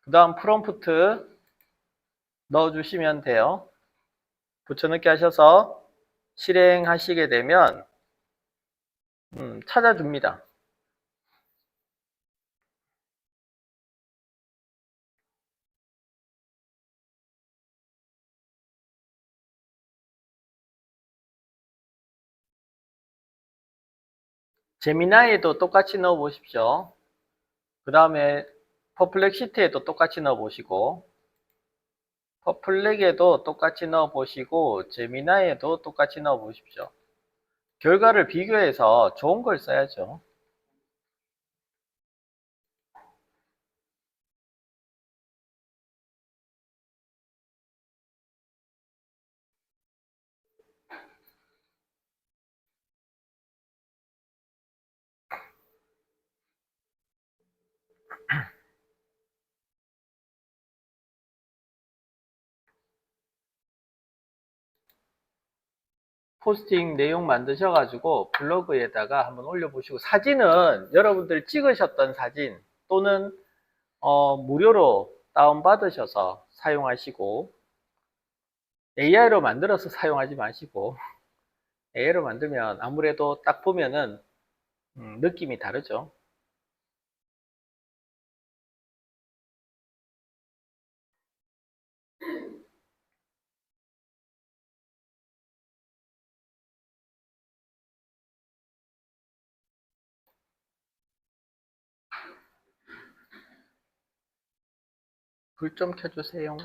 [SPEAKER 1] 그 다음 프롬프트 넣어주시면 돼요. 붙여넣기 하셔서 실행하시게 되면 찾아줍니다. 제미나이에도 똑같이 넣어 보십시오. 그 다음에 퍼플렉시티에도 똑같이 넣어 보시고, 퍼플렉에도 똑같이 넣어 보시고, 제미나이에도 똑같이 넣어 보십시오. 결과를 비교해서 좋은 걸 써야죠. 포스팅 내용 만드셔가지고 블로그에다가 한번 올려보시고, 사진은 여러분들 찍으셨던 사진 또는 무료로 다운받으셔서 사용하시고, AI로 만들어서 사용하지 마시고, AI로 만들면 아무래도 딱 보면은 느낌이 다르죠. 불 좀 켜주세요.